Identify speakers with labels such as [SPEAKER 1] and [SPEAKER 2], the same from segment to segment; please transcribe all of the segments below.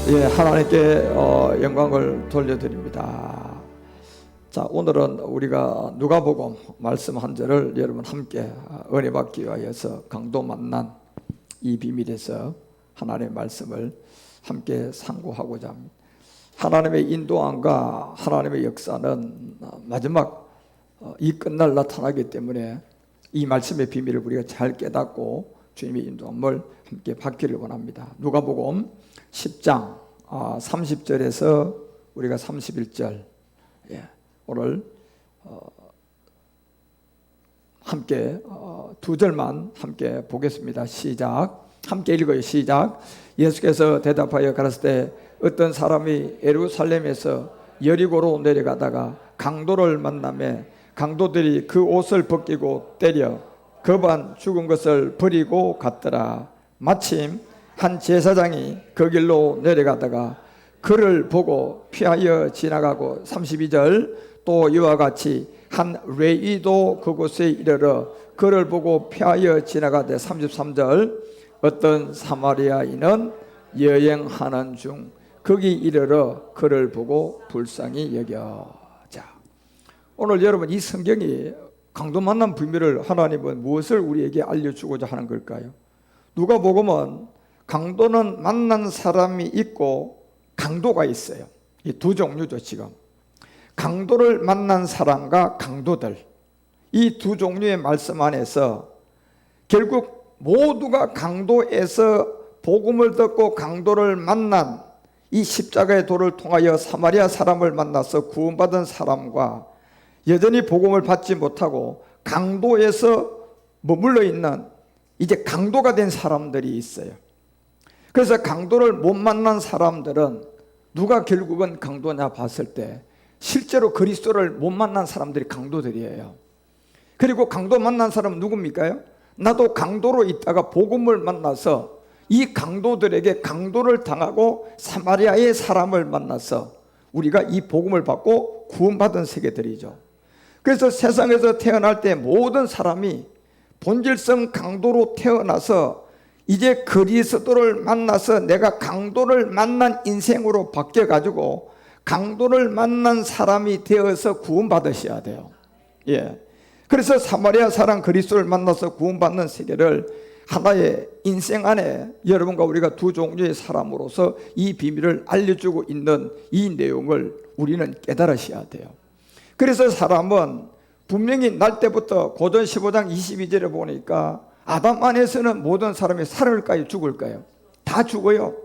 [SPEAKER 1] 하나님께 영광을 돌려드립니다. 자, 오늘은 우리가 누가복음 말씀 한 절을 여러분 함께 은혜 받기 위하여서 강도 만난 이 비밀에서 하나님의 말씀을 함께 상고하고자 합니다. 하나님의 인도함과 하나님의 역사는 마지막 이 끝날 나타나기 때문에 이 말씀의 비밀을 우리가 잘 깨닫고 주님의 인도함을 함께 받기를 원합니다. 누가복음 10장 30절에서 우리가 31절 오늘 함께 두 절만 함께 보겠습니다. 시작. 함께 읽어요. 시작. 예수께서 대답하여 가라사대 때 어떤 사람이 예루살렘에서 여리고로 내려가다가 강도를 만나매 강도들이 그 옷을 벗기고 때려 거반 죽은 것을 버리고 갔더라. 마침 한 제사장이 그 길로 내려가다가 그를 보고 피하여 지나가고 32절 또 이와 같이 한 레위도 그곳에 이르러 그를 보고 피하여 지나가되 33절 어떤 사마리아인은 여행하는 중 거기 이르러 그를 보고 불쌍히 여겨. 자, 오늘 여러분 이 성경이 강도 만난 비밀을 하나님은 무엇을 우리에게 알려주고자 하는 걸까요? 누가복음은 강도는 만난 사람이 있고 강도가 있어요. 이 두 종류죠. 지금 강도를 만난 사람과 강도들, 이 두 종류의 말씀 안에서 결국 모두가 강도에서 복음을 듣고 강도를 만난 이 십자가의 도를 통하여 사마리아 사람을 만나서 구원받은 사람과 여전히 복음을 받지 못하고 강도에서 머물러 있는 이제 강도가 된 사람들이 있어요. 그래서 강도를 못 만난 사람들은 누가 결국은 강도냐 봤을 때 실제로 그리스도를 못 만난 사람들이 강도들이에요. 그리고 강도 만난 사람은 누굽니까요? 나도 강도로 있다가 복음을 만나서 이 강도들에게 강도를 당하고 사마리아의 사람을 만나서 우리가 이 복음을 받고 구원받은 세계들이죠. 그래서 세상에서 태어날 때 모든 사람이 본질성 강도로 태어나서 이제 그리스도를 만나서 내가 강도를 만난 인생으로 바뀌어가지고 강도를 만난 사람이 되어서 구원받으셔야 돼요. 그래서 사마리아 사람 그리스도를 만나서 구원받는 세계를 하나의 인생 안에 여러분과 우리가 두 종류의 사람으로서 이 비밀을 알려주고 있는 이 내용을 우리는 깨달으셔야 돼요. 그래서 사람은 분명히 날 때부터 고전 15장 22절에 보니까 아담 안에서는 모든 사람이 살을까요? 죽을까요? 다 죽어요.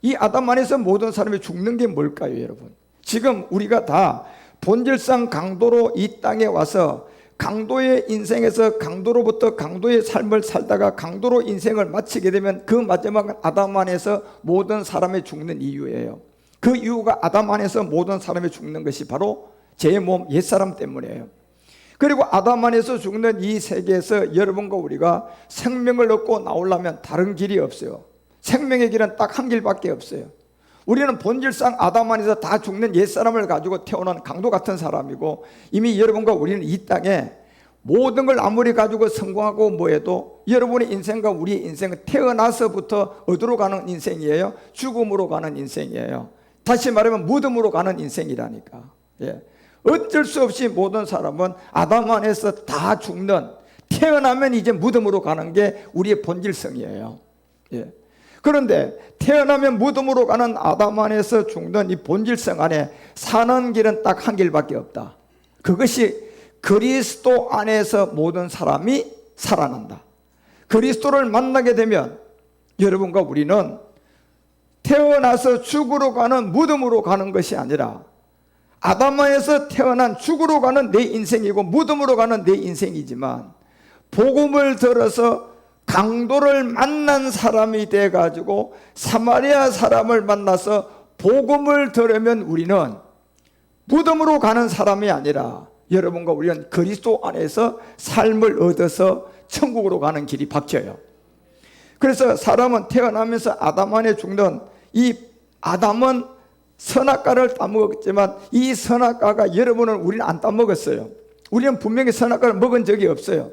[SPEAKER 1] 이 아담 안에서 모든 사람이 죽는 게 뭘까요, 여러분? 지금 우리가 다 본질상 강도로 이 땅에 와서 강도의 인생에서 강도로부터 강도의 삶을 살다가 강도로 인생을 마치게 되면 그 마지막은 아담 안에서 모든 사람이 죽는 이유예요. 그 이유가 아담 안에서 모든 사람이 죽는 것이 바로 제 몸 옛사람 때문이에요. 그리고 아담 안에서 죽는 이 세계에서 여러분과 우리가 생명을 얻고 나오려면 다른 길이 없어요. 생명의 길은 딱 한 길밖에 없어요. 우리는 본질상 아담 안에서 다 죽는 옛사람을 가지고 태어난 강도 같은 사람이고 이미 여러분과 우리는 이 땅에 모든 걸 아무리 가지고 성공하고 뭐해도 여러분의 인생과 우리의 인생은 태어나서부터 어디로 가는 인생이에요? 죽음으로 가는 인생이에요. 다시 말하면 무덤으로 가는 인생이라니까. 어쩔 수 없이 모든 사람은 아담 안에서 다 죽는, 태어나면 이제 무덤으로 가는 게 우리의 본질성이에요. 그런데 태어나면 무덤으로 가는 아담 안에서 죽는 이 본질성 안에 사는 길은 딱 한 길밖에 없다. 그것이 그리스도 안에서 모든 사람이 살아난다. 그리스도를 만나게 되면 여러분과 우리는 태어나서 죽으러 가는 무덤으로 가는 것이 아니라 아담 안에서 태어난 죽으러 가는 내 인생이고 무덤으로 가는 내 인생이지만 복음을 들어서 강도를 만난 사람이 돼가지고 사마리아 사람을 만나서 복음을 들으면 우리는 무덤으로 가는 사람이 아니라 여러분과 우리는 그리스도 안에서 삶을 얻어서 천국으로 가는 길이 바뀌어요. 그래서 사람은 태어나면서 아담 안에 죽는 이 아담은 선악과를 따먹었지만 이 선악과가 여러분은 우리는 안 따먹었어요. 우리는 분명히 선악과를 먹은 적이 없어요.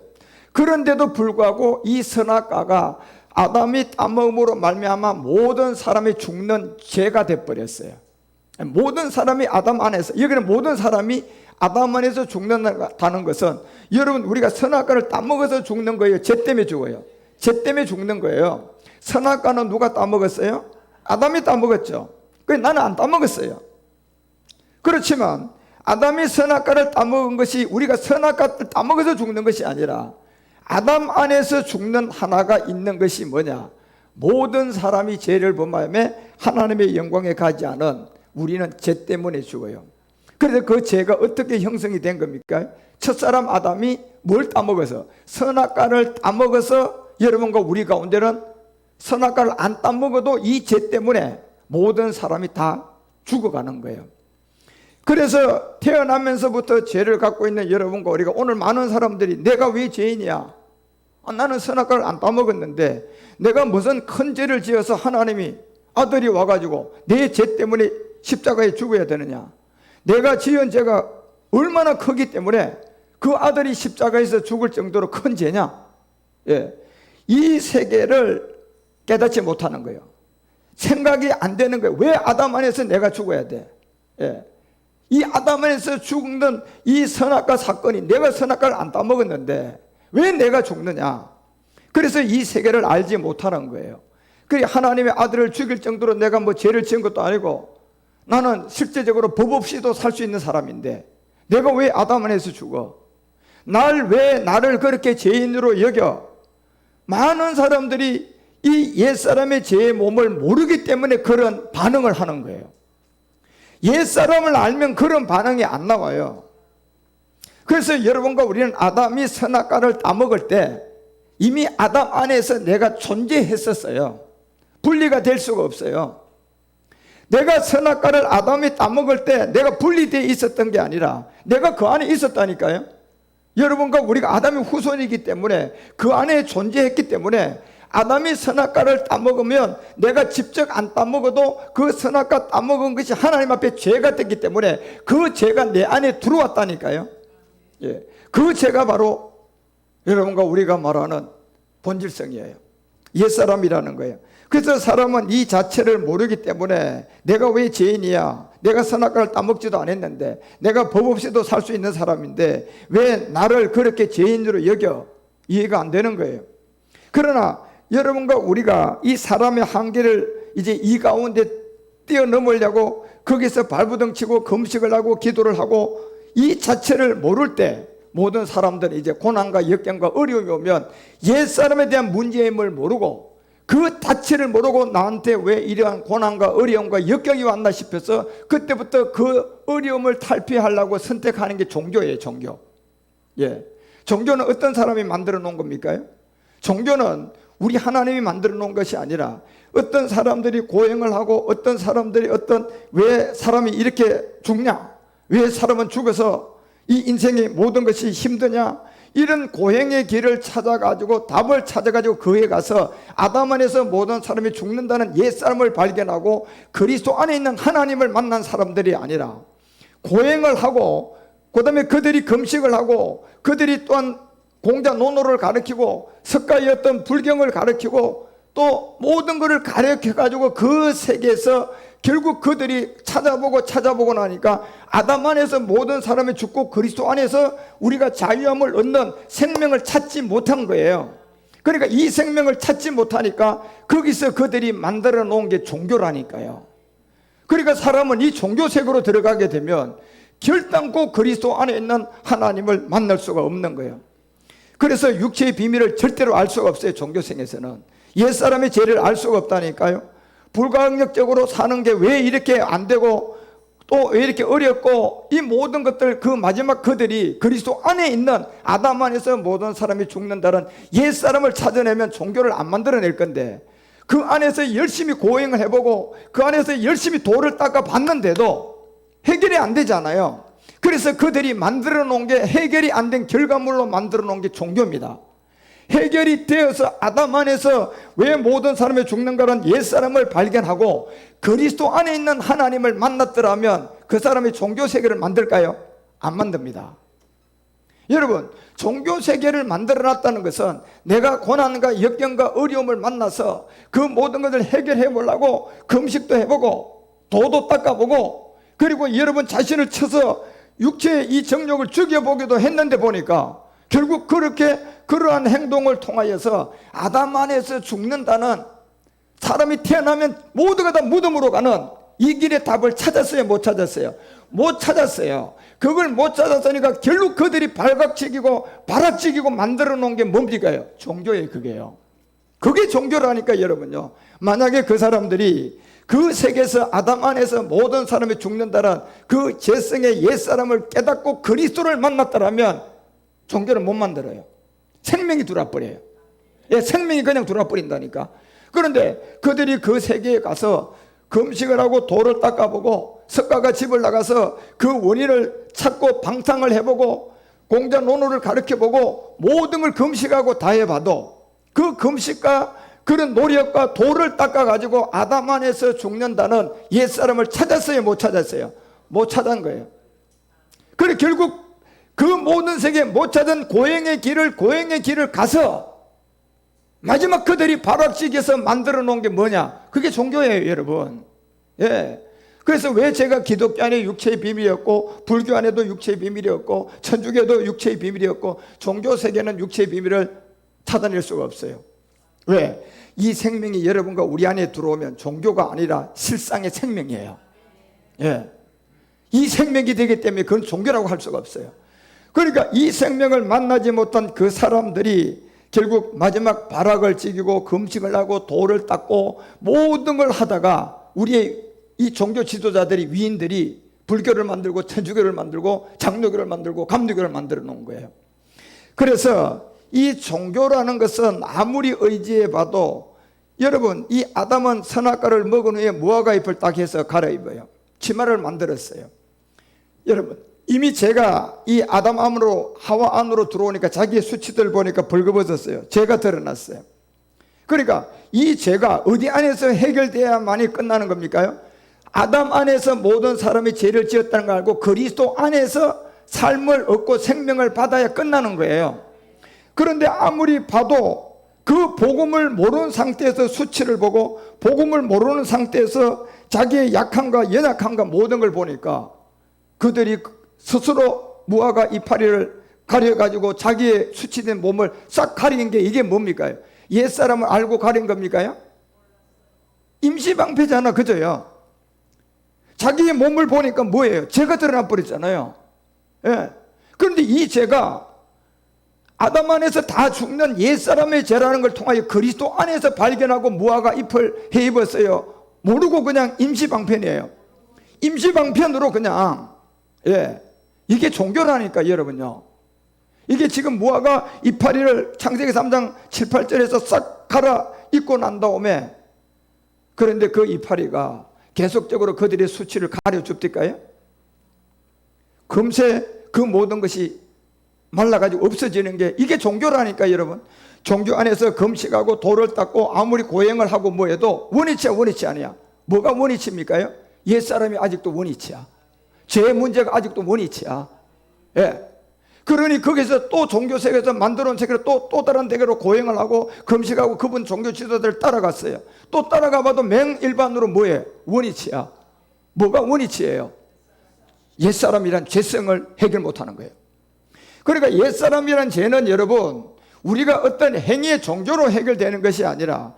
[SPEAKER 1] 그런데도 불구하고 이 선악과가 아담이 따먹음으로 말미암아 모든 사람이 죽는 죄가 돼버렸어요. 모든 사람이 아담 안에서, 여기는 모든 사람이 아담 안에서 죽는다는 것은 여러분 우리가 선악과를 따먹어서 죽는 거예요? 죄 때문에 죽어요? 죄 때문에 죽는 거예요. 선악과는 누가 따먹었어요? 아담이 따먹었죠. 그래서 나는 안 따먹었어요. 그렇지만 아담이 선악과를 따먹은 것이 우리가 선악과를 따먹어서 죽는 것이 아니라 아담 안에서 죽는 하나가 있는 것이 뭐냐? 모든 사람이 죄를 범하며 하나님의 영광에 가지 않은 우리는 죄 때문에 죽어요. 그래서 그 죄가 어떻게 형성이 된 겁니까? 첫사람 아담이 뭘 따먹어서? 선악과를 따먹어서 여러분과 우리 가운데는 선악과를 안 따먹어도 이 죄 때문에 모든 사람이 다 죽어가는 거예요. 그래서 태어나면서부터 죄를 갖고 있는 여러분과 우리가 오늘 많은 사람들이 내가 왜 죄인이야? 나는 선악과를 안 따먹었는데 내가 무슨 큰 죄를 지어서 하나님이 아들이 와가지고 내 죄 때문에 십자가에 죽어야 되느냐? 내가 지은 죄가 얼마나 크기 때문에 그 아들이 십자가에서 죽을 정도로 큰 죄냐? 예. 이 세계를 깨닫지 못하는 거예요. 생각이 안 되는 거예요. 왜 아담 안에서 내가 죽어야 돼? 예. 이 아담 안에서 죽는 이 선악과 사건이 내가 선악과를 안 따먹었는데 왜 내가 죽느냐? 그래서 이 세계를 알지 못하는 거예요. 그래 하나님의 아들을 죽일 정도로 내가 뭐 죄를 지은 것도 아니고 나는 실제적으로 법 없이도 살 수 있는 사람인데 내가 왜 아담 안에서 죽어? 왜 나를 그렇게 죄인으로 여겨? 많은 사람들이 이 옛사람의 죄의 몸을 모르기 때문에 그런 반응을 하는 거예요. 옛사람을 알면 그런 반응이 안 나와요. 그래서 여러분과 우리는 아담이 선악과를 따먹을 때 이미 아담 안에서 내가 존재했었어요. 분리가 될 수가 없어요. 내가 선악과를 아담이 따먹을 때 내가 분리되어 있었던 게 아니라 내가 그 안에 있었다니까요. 여러분과 우리가 아담의 후손이기 때문에 그 안에 존재했기 때문에 아담이 선악과를 따먹으면 내가 직접 안 따먹어도 그 선악과 따먹은 것이 하나님 앞에 죄가 됐기 때문에 그 죄가 내 안에 들어왔다니까요. 예. 그 죄가 바로 여러분과 우리가 말하는 본질성이에요. 옛사람이라는 거예요. 그래서 사람은 이 자체를 모르기 때문에 내가 왜 죄인이야? 내가 선악과를 따먹지도 않았는데 내가 법 없이도 살 수 있는 사람인데 왜 나를 그렇게 죄인으로 여겨? 이해가 안 되는 거예요. 그러나 여러분과 우리가 이 사람의 한계를 이제 이 가운데 뛰어넘으려고 거기서 발부둥치고 금식을 하고 기도를 하고 이 자체를 모를 때 모든 사람들은 이제 고난과 역경과 어려움이 오면 옛사람에 대한 문제임을 모르고 그 자체를 모르고 나한테 왜 이러한 고난과 어려움과 역경이 왔나 싶어서 그때부터 그 어려움을 탈피하려고 선택하는 게 종교예요. 종교. 예. 종교는 어떤 사람이 만들어 놓은 겁니까? 종교는 우리 하나님이 만들어 놓은 것이 아니라 어떤 사람들이 고행을 하고 어떤 사람들이 왜 사람이 이렇게 죽냐? 왜 사람은 죽어서 이 인생의 모든 것이 힘드냐? 이런 고행의 길을 찾아가지고 답을 찾아가지고 그에 가서 아담 안에서 모든 사람이 죽는다는 옛사람을 발견하고 그리스도 안에 있는 하나님을 만난 사람들이 아니라 고행을 하고 그 다음에 그들이 금식을 하고 그들이 또한 공자 논어를 가르치고 석가의 어떤 불경을 가르치고 또 모든 것을 가르쳐가지고 그 세계에서 결국 그들이 찾아보고 나니까 아담 안에서 모든 사람이 죽고 그리스도 안에서 우리가 자유함을 얻는 생명을 찾지 못한 거예요. 그러니까 이 생명을 찾지 못하니까 거기서 그들이 만들어 놓은 게 종교라니까요. 그러니까 사람은 이 종교색으로 들어가게 되면 결단코 그리스도 안에 있는 하나님을 만날 수가 없는 거예요. 그래서 육체의 비밀을 절대로 알 수가 없어요. 종교생에서는 옛사람의 죄를 알 수가 없다니까요. 불가항력적으로 사는 게 왜 이렇게 안 되고 또 왜 이렇게 어렵고 이 모든 것들 그 마지막 그들이 그리스도 안에 있는 아담 안에서 모든 사람이 죽는다는 옛사람을 찾아내면 종교를 안 만들어낼 건데 그 안에서 열심히 고행을 해보고 그 안에서 열심히 돌을 닦아 봤는데도 해결이 안 되잖아요. 그래서 그들이 만들어 놓은 게 해결이 안 된 결과물로 만들어 놓은 게 종교입니다. 해결이 되어서 아담 안에서 왜 모든 사람이 죽는가라는 옛사람을 발견하고 그리스도 안에 있는 하나님을 만났더라면 그 사람이 종교 세계를 만들까요? 안 만듭니다. 여러분, 종교 세계를 만들어놨다는 것은 내가 고난과 역경과 어려움을 만나서 그 모든 것을 해결해 보려고 금식도 해보고 도도 닦아보고, 그리고 여러분 자신을 쳐서 육체의 이 정욕을 죽여보기도 했는데 보니까 결국 그렇게 그러한 행동을 통하여서 아담 안에서 죽는다는, 사람이 태어나면 모두가 다 무덤으로 가는 이 길의 답을 찾았어요? 못 찾았어요? 못 찾았어요. 그걸 못 찾았으니까 결국 그들이 발각지기고 발악지기고 만들어 놓은 게 뭡니까요? 종교예요. 그게요. 그게 종교라니까. 여러분요, 만약에 그 사람들이 그 세계에서 아담 안에서 모든 사람이 죽는다는 그 재성의 옛사람을 깨닫고 그리스도를 만났더라면 종교를 못 만들어요. 생명이 들어와버려요. 예, 생명이 그냥 들어와버린다니까. 그런데 그들이 그 세계에 가서 금식을 하고 돌을 닦아보고 석가가 집을 나가서 그 원인을 찾고 방탕을 해보고 공자 논어를 가르쳐보고 모든 걸 금식하고 다 해봐도 그 금식과 그런 노력과 돌을 닦아가지고 아담 안에서 죽는다는 옛사람을 찾았어요? 못 찾았어요? 못 찾은 거예요. 그래 결국 그 모든 세계 못 찾은 고행의 길을 가서 마지막 그들이 발악지기에서 만들어 놓은 게 뭐냐? 그게 종교예요, 여러분. 예. 그래서 왜 제가 기독교 안에 육체의 비밀이었고 불교 안에도 육체의 비밀이었고 천주교도 육체의 비밀이었고 종교 세계는 육체의 비밀을 찾아낼 수가 없어요. 왜? 이 생명이 여러분과 우리 안에 들어오면 종교가 아니라 실상의 생명이에요. 예. 이 생명이 되기 때문에 그건 종교라고 할 수가 없어요. 그러니까 이 생명을 만나지 못한 그 사람들이 결국 마지막 발악을 지키고 금식을 하고 돌을 닦고 모든 걸 하다가 우리의 이 종교 지도자들이, 위인들이 불교를 만들고 천주교를 만들고 장로교를 만들고 감리교를 만들어 놓은 거예요. 그래서 이 종교라는 것은 아무리 의지해 봐도 여러분, 이 아담은 선악과를 먹은 후에 무화과 잎을 딱 해서 갈아입어요. 치마를 만들었어요. 여러분, 이미 제가 이 아담 안으로, 하와 안으로 들어오니까 자기의 수치들 보니까 벌거벗었어요. 죄가 드러났어요. 그러니까 이 죄가 어디 안에서 해결돼야만이 끝나는 겁니까요? 아담 안에서 모든 사람이 죄를 지었다는 걸 알고 그리스도 안에서 삶을 얻고 생명을 받아야 끝나는 거예요. 그런데 아무리 봐도 그 복음을 모르는 상태에서 수치를 보고 복음을 모르는 상태에서 자기의 약함과 연약함과 모든 걸 보니까 그들이 스스로 무화과 이파리를 가려가지고 자기의 수치된 몸을 싹 가린 게 이게 뭡니까? 옛사람을 알고 가린 겁니까? 임시방패잖아, 그죠요? 자기의 몸을 보니까 뭐예요? 죄가 드러나 버렸잖아요. 예. 그런데 이 죄가 아담 안에서 다 죽는 옛사람의 죄라는 걸 통하여 그리스도 안에서 발견하고 무화과 잎을 해 입었어요. 모르고 그냥 임시방편이에요. 임시방편으로 그냥, 예. 이게 종교라니까, 여러분요. 이게 지금 무화과 이파리를 창세기 3장 7, 8절에서 싹 갈아 입고 난 다음에, 그런데 그 이파리가 계속적으로 그들의 수치를 가려줍니까요? 금세 그 모든 것이 말라가지고 없어지는 게 이게 종교라니까, 여러분. 종교 안에서 금식하고 돌을 닦고 아무리 고행을 하고 뭐 해도 원위치야, 원위치 아니야. 뭐가 원위치입니까요? 옛사람이 아직도 원위치야. 죄의 문제가 아직도 원위치야. 예. 그러니 거기서 또 종교 세계에서 만들어 놓은 세계로 또 다른 대계로 고행을 하고 금식하고 그분 종교 지도자들 따라갔어요. 또 따라가봐도 맹일반으로 뭐예요? 원위치야. 뭐가 원위치예요? 옛사람이란 죄성을 해결 못하는 거예요. 그러니까 옛사람이란 죄는 여러분, 우리가 어떤 행위의 종교로 해결되는 것이 아니라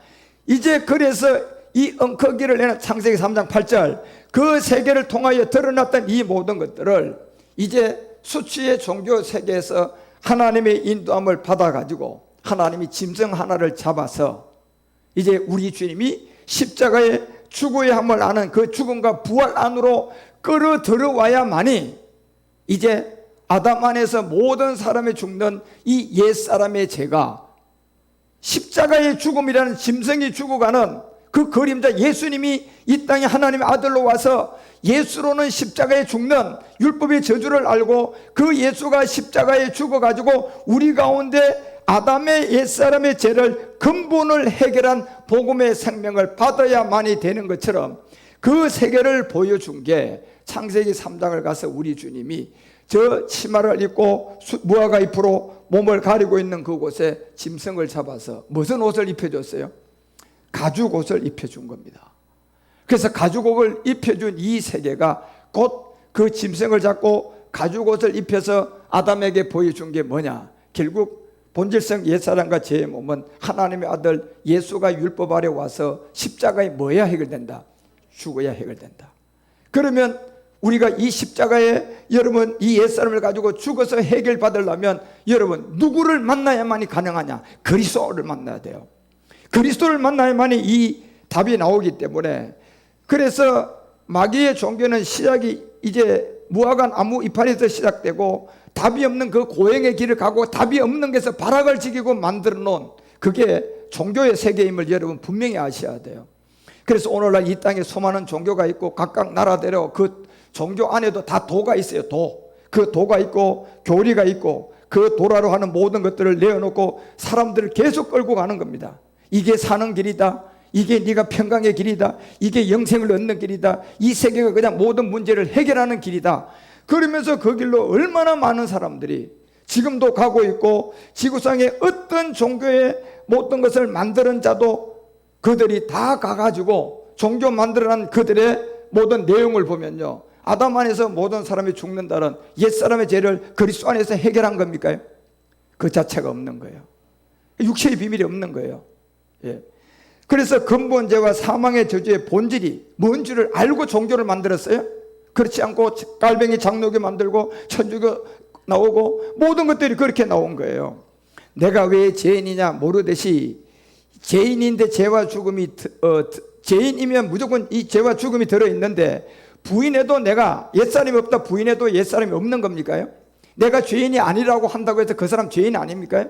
[SPEAKER 1] 이제 그래서 이 엉커기를 내는 창세기 3장 8절 그 세계를 통하여 드러났던 이 모든 것들을 이제 수치의 종교 세계에서 하나님의 인도함을 받아가지고 하나님이 짐승 하나를 잡아서 이제 우리 주님이 십자가에 죽어야 함을 아는 그 죽음과 부활 안으로 끌어 들어와야만이 이제 아담 안에서 모든 사람이 죽는 이 옛사람의 죄가 십자가의 죽음이라는 짐승이 죽어가는 그 그림자 예수님이 이 땅에 하나님의 아들로 와서 예수로는 십자가에 죽는 율법의 저주를 알고 그 예수가 십자가에 죽어가지고 우리 가운데 아담의 옛사람의 죄를 근본을 해결한 복음의 생명을 받아야만이 되는 것처럼 그 세계를 보여준 게 창세기 3장을 가서 우리 주님이 저 치마를 입고 무화과 잎으로 몸을 가리고 있는 그곳에 짐승을 잡아서 무슨 옷을 입혀줬어요? 가죽 옷을 입혀준 겁니다. 그래서 가죽 옷을 입혀준 이 세계가 곧 그 짐승을 잡고 가죽 옷을 입혀서 아담에게 보여준 게 뭐냐? 결국 본질성 옛사람과 죄의 몸은 하나님의 아들 예수가 율법 아래 와서 십자가에 뭐야 해결된다? 죽어야 해결된다. 그러면 우리가 이 십자가에 여러분 이 옛사람을 가지고 죽어서 해결받으려면 여러분 누구를 만나야만이 가능하냐? 그리스도를 만나야 돼요. 그리스도를 만나야만이 이 답이 나오기 때문에, 그래서 마귀의 종교는 시작이 이제 무화과 나무 이파리에서 시작되고 답이 없는 그 고행의 길을 가고 답이 없는 것에서 발악을 지키고 만들어 놓은 그게 종교의 세계임을 여러분 분명히 아셔야 돼요. 그래서 오늘날 이 땅에 수많은 종교가 있고 각각 나라대로 그 종교 안에도 다 도가 있어요. 그 도가 있고 교리가 있고 그 도라로 하는 모든 것들을 내어놓고 사람들을 계속 끌고 가는 겁니다. 이게 사는 길이다, 이게 네가 평강의 길이다, 이게 영생을 얻는 길이다, 이 세계가 그냥 모든 문제를 해결하는 길이다. 그러면서 그 길로 얼마나 많은 사람들이 지금도 가고 있고, 지구상에 어떤 종교의 모든 것을 만드는 자도 그들이 다 가가지고 종교 만들어낸 그들의 모든 내용을 보면요, 아담 안에서 모든 사람이 죽는다는 옛사람의 죄를 그리스도 안에서 해결한 겁니까? 그 자체가 없는 거예요. 육체의 비밀이 없는 거예요. 예. 그래서 근본죄와 사망의 저주의 본질이 뭔 줄을 알고 종교를 만들었어요? 그렇지 않고 깔뱅이 장로교 만들고 천주교 나오고 모든 것들이 그렇게 나온 거예요. 내가 왜 죄인이냐 모르듯이 죄인인데 죄와 죽음이 죄인이면 무조건 이 죄와 죽음이 들어있는데, 부인해도 내가 옛사람이 없다 부인해도 옛사람이 없는 겁니까요? 내가 죄인이 아니라고 한다고 해서 그 사람 죄인 아닙니까?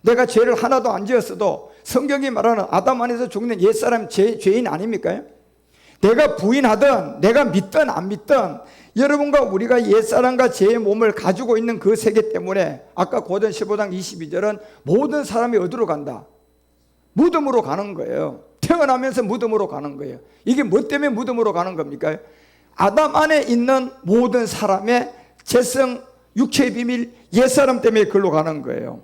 [SPEAKER 1] 내가 죄를 하나도 안 지었어도 성경이 말하는 아담 안에서 죽는 옛사람 죄인 아닙니까? 내가 부인하든 내가 믿든 안 믿든 여러분과 우리가 옛사람과 죄의 몸을 가지고 있는 그 세계 때문에 아까 고전 15장 22절은 모든 사람이 어디로 간다? 무덤으로 가는 거예요. 태어나면서 무덤으로 가는 거예요. 이게 뭐 때문에 무덤으로 가는 겁니까? 아담 안에 있는 모든 사람의 죄성, 육체의 비밀, 옛사람 때문에 글로 가는 거예요.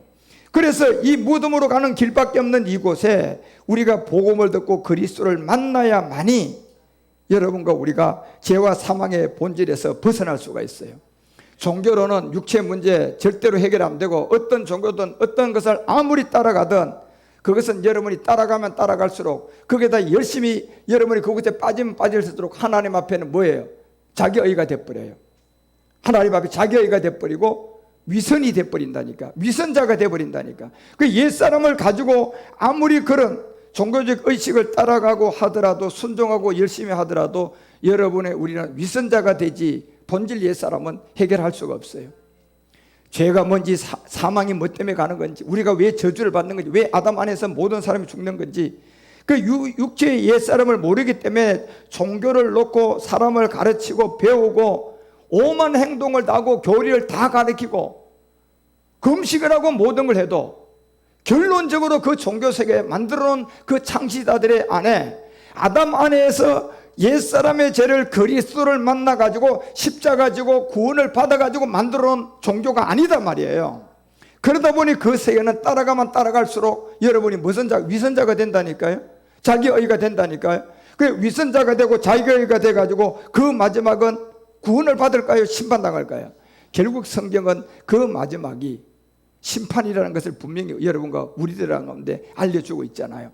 [SPEAKER 1] 그래서 이 무덤으로 가는 길밖에 없는 이곳에 우리가 복음을 듣고 그리스도를 만나야만이 여러분과 우리가 죄와 사망의 본질에서 벗어날 수가 있어요. 종교로는 육체 문제 절대로 해결 안 되고, 어떤 종교든 어떤 것을 아무리 따라가든 그것은 여러분이 따라가면 따라갈수록 거기에다 열심히 여러분이 그곳에 빠지면 빠질수록 하나님 앞에는 뭐예요? 자기의가 돼버려요. 하나님 앞에 자기의가 돼버리고 위선이 돼버린다니까. 위선자가 돼버린다니까. 그 옛사람을 가지고 아무리 그런 종교적 의식을 따라가고 하더라도, 순종하고 열심히 하더라도 여러분의 우리는 위선자가 되지 본질 옛사람은 해결할 수가 없어요. 죄가 뭔지, 사망이 뭐 때문에 가는 건지, 우리가 왜 저주를 받는 건지, 왜 아담 안에서 모든 사람이 죽는 건지, 그 육체의 옛사람을 모르기 때문에 종교를 놓고 사람을 가르치고 배우고 오만 행동을 다 하고 교리를 다 가르치고 금식을 하고 모든 걸 해도 결론적으로 그 종교세계에 만들어놓은 그 창시자들의 안에 아담 안에서 옛사람의 죄를 그리스도를 만나가지고 십자가 지고 구원을 받아가지고 만들어놓은 종교가 아니다 말이에요. 그러다 보니 그 세계는 따라가면 따라갈수록 여러분이 무슨 위선자가 된다니까요. 자기의가 된다니까요. 그 위선자가 되고 자기의가 돼가지고 그 마지막은 구원을 받을까요? 심판당할까요? 결국 성경은 그 마지막이 심판이라는 것을 분명히 여러분과 우리들 가운데 알려주고 있잖아요.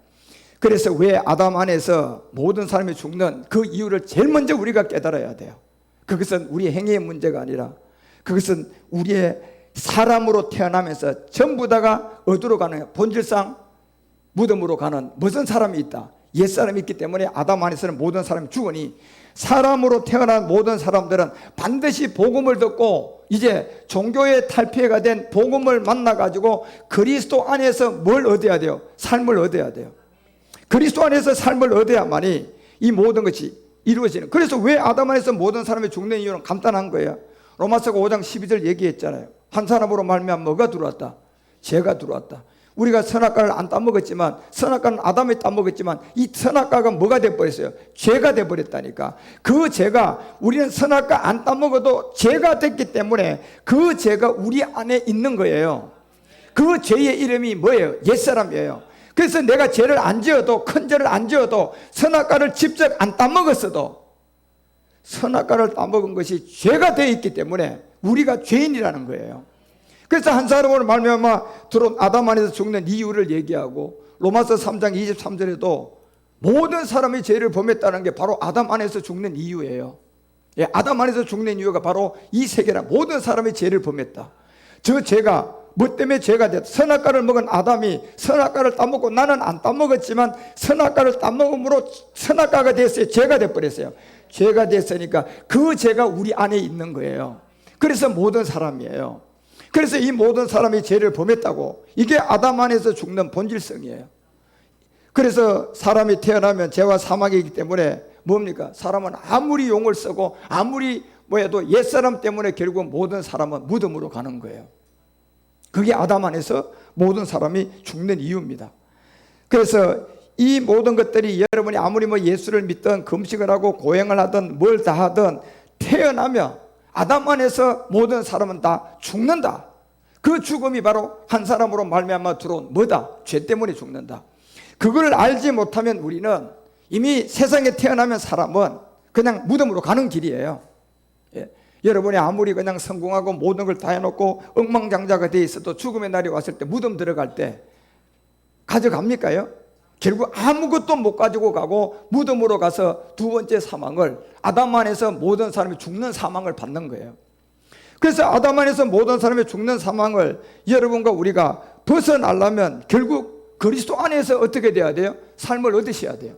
[SPEAKER 1] 그래서 왜 아담 안에서 모든 사람이 죽는 그 이유를 제일 먼저 우리가 깨달아야 돼요. 그것은 우리의 행위의 문제가 아니라 그것은 우리의 사람으로 태어나면서 전부 다가 어디로 가느냐? 본질상 무덤으로 가는 무슨 사람이 있다? 옛사람이 있기 때문에 아담 안에서는 모든 사람이 죽으니 사람으로 태어난 모든 사람들은 반드시 복음을 듣고 이제 종교의 탈피해가 된 복음을 만나가지고 그리스도 안에서 뭘 얻어야 돼요? 삶을 얻어야 돼요. 그리스도 안에서 삶을 얻어야만이 이 모든 것이 이루어지는. 그래서 왜 아담 안에서 모든 사람이 죽는 이유는 간단한 거예요. 로마서 5장 12절 얘기했잖아요. 한 사람으로 말미암아 뭐가 들어왔다? 죄가 들어왔다. 우리가 선악과를 안 따먹었지만, 선악과는 아담이 따먹었지만 이 선악과가 뭐가 돼버렸어요? 죄가 돼버렸다니까. 그 죄가, 우리는 선악과 안 따먹어도 죄가 됐기 때문에 그 죄가 우리 안에 있는 거예요. 그 죄의 이름이 뭐예요? 옛사람이에요. 그래서 내가 죄를 안 지어도, 큰 죄를 안 지어도, 선악과를 직접 안 따먹었어도 선악과를 따먹은 것이 죄가 되어 있기 때문에 우리가 죄인이라는 거예요. 그래서 한 사람으로 말미암아 들어온 아담 안에서 죽는 이유를 얘기하고, 로마서 3장 23절에도 모든 사람이 죄를 범했다는 게 바로 아담 안에서 죽는 이유예요. 예, 아담 안에서 죽는 이유가 바로 이 세계라. 모든 사람이 죄를 범했다. 저 죄가 뭐 때문에 죄가 됐다. 선악과를 먹은 아담이 선악과를 따먹고, 나는 안 따먹었지만 선악과를 따먹음으로 선악과가 됐어요. 죄가 돼버렸어요. 죄가 됐으니까 그 죄가 우리 안에 있는 거예요. 그래서 모든 사람이에요. 그래서 이 모든 사람이 죄를 범했다고, 이게 아담 안에서 죽는 본질성이에요. 그래서 사람이 태어나면 죄와 사망이기 때문에 뭡니까? 사람은 아무리 용을 쓰고 아무리 뭐해도 옛사람 때문에 결국 모든 사람은 무덤으로 가는 거예요. 그게 아담 안에서 모든 사람이 죽는 이유입니다. 그래서 이 모든 것들이, 여러분이 아무리 뭐 예수를 믿든 금식을 하고 고행을 하든 뭘 다 하든 태어나면 아담 안에서 모든 사람은 다 죽는다. 그 죽음이 바로 한 사람으로 말미암아 들어온 뭐다? 죄 때문에 죽는다. 그걸 알지 못하면 우리는 이미 세상에 태어나면 사람은 그냥 무덤으로 가는 길이에요. 예. 여러분이 아무리 그냥 성공하고 모든 걸 다 해놓고 엉망장자가 돼 있어도 죽음의 날이 왔을 때 무덤 들어갈 때 가져갑니까요? 결국 아무것도 못 가지고 가고 무덤으로 가서 두 번째 사망을, 아담 안에서 모든 사람이 죽는 사망을 받는 거예요. 그래서 아담 안에서 모든 사람이 죽는 사망을 여러분과 우리가 벗어나려면 결국 그리스도 안에서 어떻게 돼야 돼요? 삶을 얻으셔야 돼요.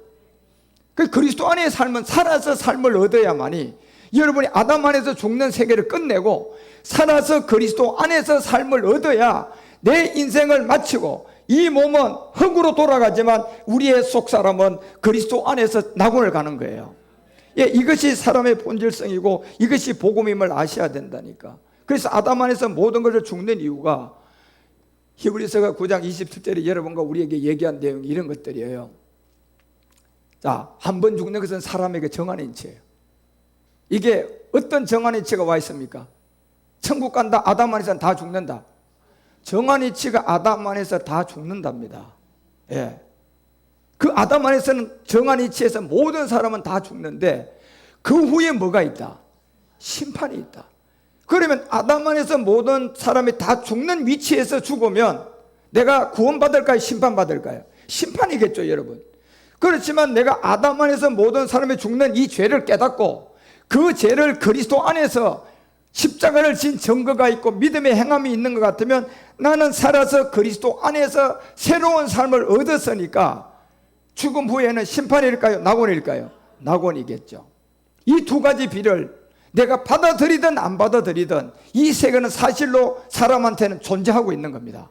[SPEAKER 1] 그 그리스도 안의 삶은 살아서 삶을 얻어야만이, 여러분이 아담 안에서 죽는 세계를 끝내고 살아서 그리스도 안에서 삶을 얻어야 내 인생을 마치고, 이 몸은 흙으로 돌아가지만 우리의 속사람은 그리스도 안에서 낙원을 가는 거예요. 예, 이것이 사람의 본질성이고 이것이 복음임을 아셔야 된다니까. 그래서 아담 안에서 모든 것을 죽는 이유가 히브리서가 9장 27절에 여러분과 우리에게 얘기한 내용이 이런 것들이에요. 자, 한 번 죽는 것은 사람에게 정한 인치예요. 이게 어떤 정한 인치가 와 있습니까? 천국 간다, 아담 안에서는 다 죽는다. 정한 이치가 아담 안에서 다 죽는답니다. 예. 그 아담 안에서는 정한 이치에서 모든 사람은 다 죽는데 그 후에 뭐가 있다? 심판이 있다. 그러면 아담 안에서 모든 사람이 다 죽는 위치에서 죽으면 내가 구원받을까요? 심판받을까요? 심판이겠죠, 여러분. 그렇지만 내가 아담 안에서 모든 사람이 죽는 이 죄를 깨닫고 그 죄를 그리스도 안에서 십자가를 진 증거가 있고 믿음의 행함이 있는 것 같으면 나는 살아서 그리스도 안에서 새로운 삶을 얻었으니까 죽음 후에는 심판일까요? 낙원일까요? 낙원이겠죠. 이 두 가지 비를 내가 받아들이든 안 받아들이든 이 세계는 사실로 사람한테는 존재하고 있는 겁니다.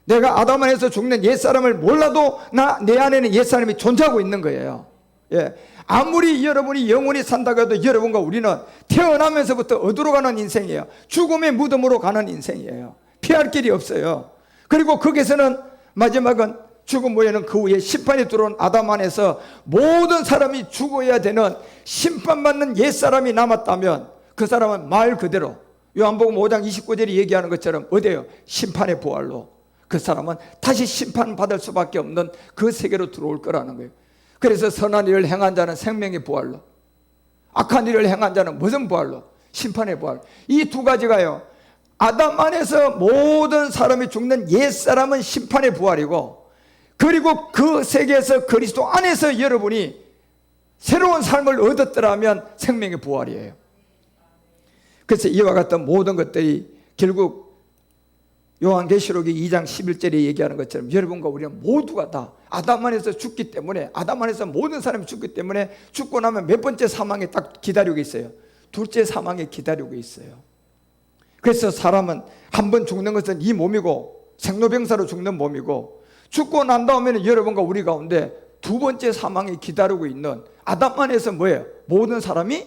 [SPEAKER 1] 내가 아담 안에서 죽는 옛사람을 몰라도 내 안에는 옛사람이 존재하고 있는 거예요. 예. 아무리 여러분이 영원히 산다고 해도 여러분과 우리는 태어나면서부터 어디로 가는 인생이에요? 죽음의 무덤으로 가는 인생이에요. 피할 길이 없어요. 그리고 거기서는 마지막은 죽음 후에는 그 후에 심판이 들어온 아담 안에서 모든 사람이 죽어야 되는 심판받는 옛사람이 남았다면 그 사람은 말 그대로 요한복음 5장 29절이 얘기하는 것처럼 어디에요? 심판의 부활로 그 사람은 다시 심판받을 수밖에 없는 그 세계로 들어올 거라는 거예요. 그래서 선한 일을 행한 자는 생명의 부활로, 악한 일을 행한 자는 무슨 부활로? 심판의 부활. 이 두 가지가요, 아담 안에서 모든 사람이 죽는 옛사람은 심판의 부활이고, 그리고 그 세계에서 그리스도 안에서 여러분이 새로운 삶을 얻었더라면 생명의 부활이에요. 그래서 이와 같은 모든 것들이 결국 요한계시록이 2장 11절에 얘기하는 것처럼 여러분과 우리는 모두가 다 아담 안에서 죽기 때문에, 아담 안에서 모든 사람이 죽기 때문에 죽고 나면 몇 번째 사망에 딱 기다리고 있어요. 둘째 사망에 기다리고 있어요. 그래서 사람은 한 번 죽는 것은 이 몸이고 생로병사로 죽는 몸이고, 죽고 난 다음에는 여러분과 우리 가운데 두 번째 사망에 기다리고 있는 아담 안에서 뭐예요? 모든 사람이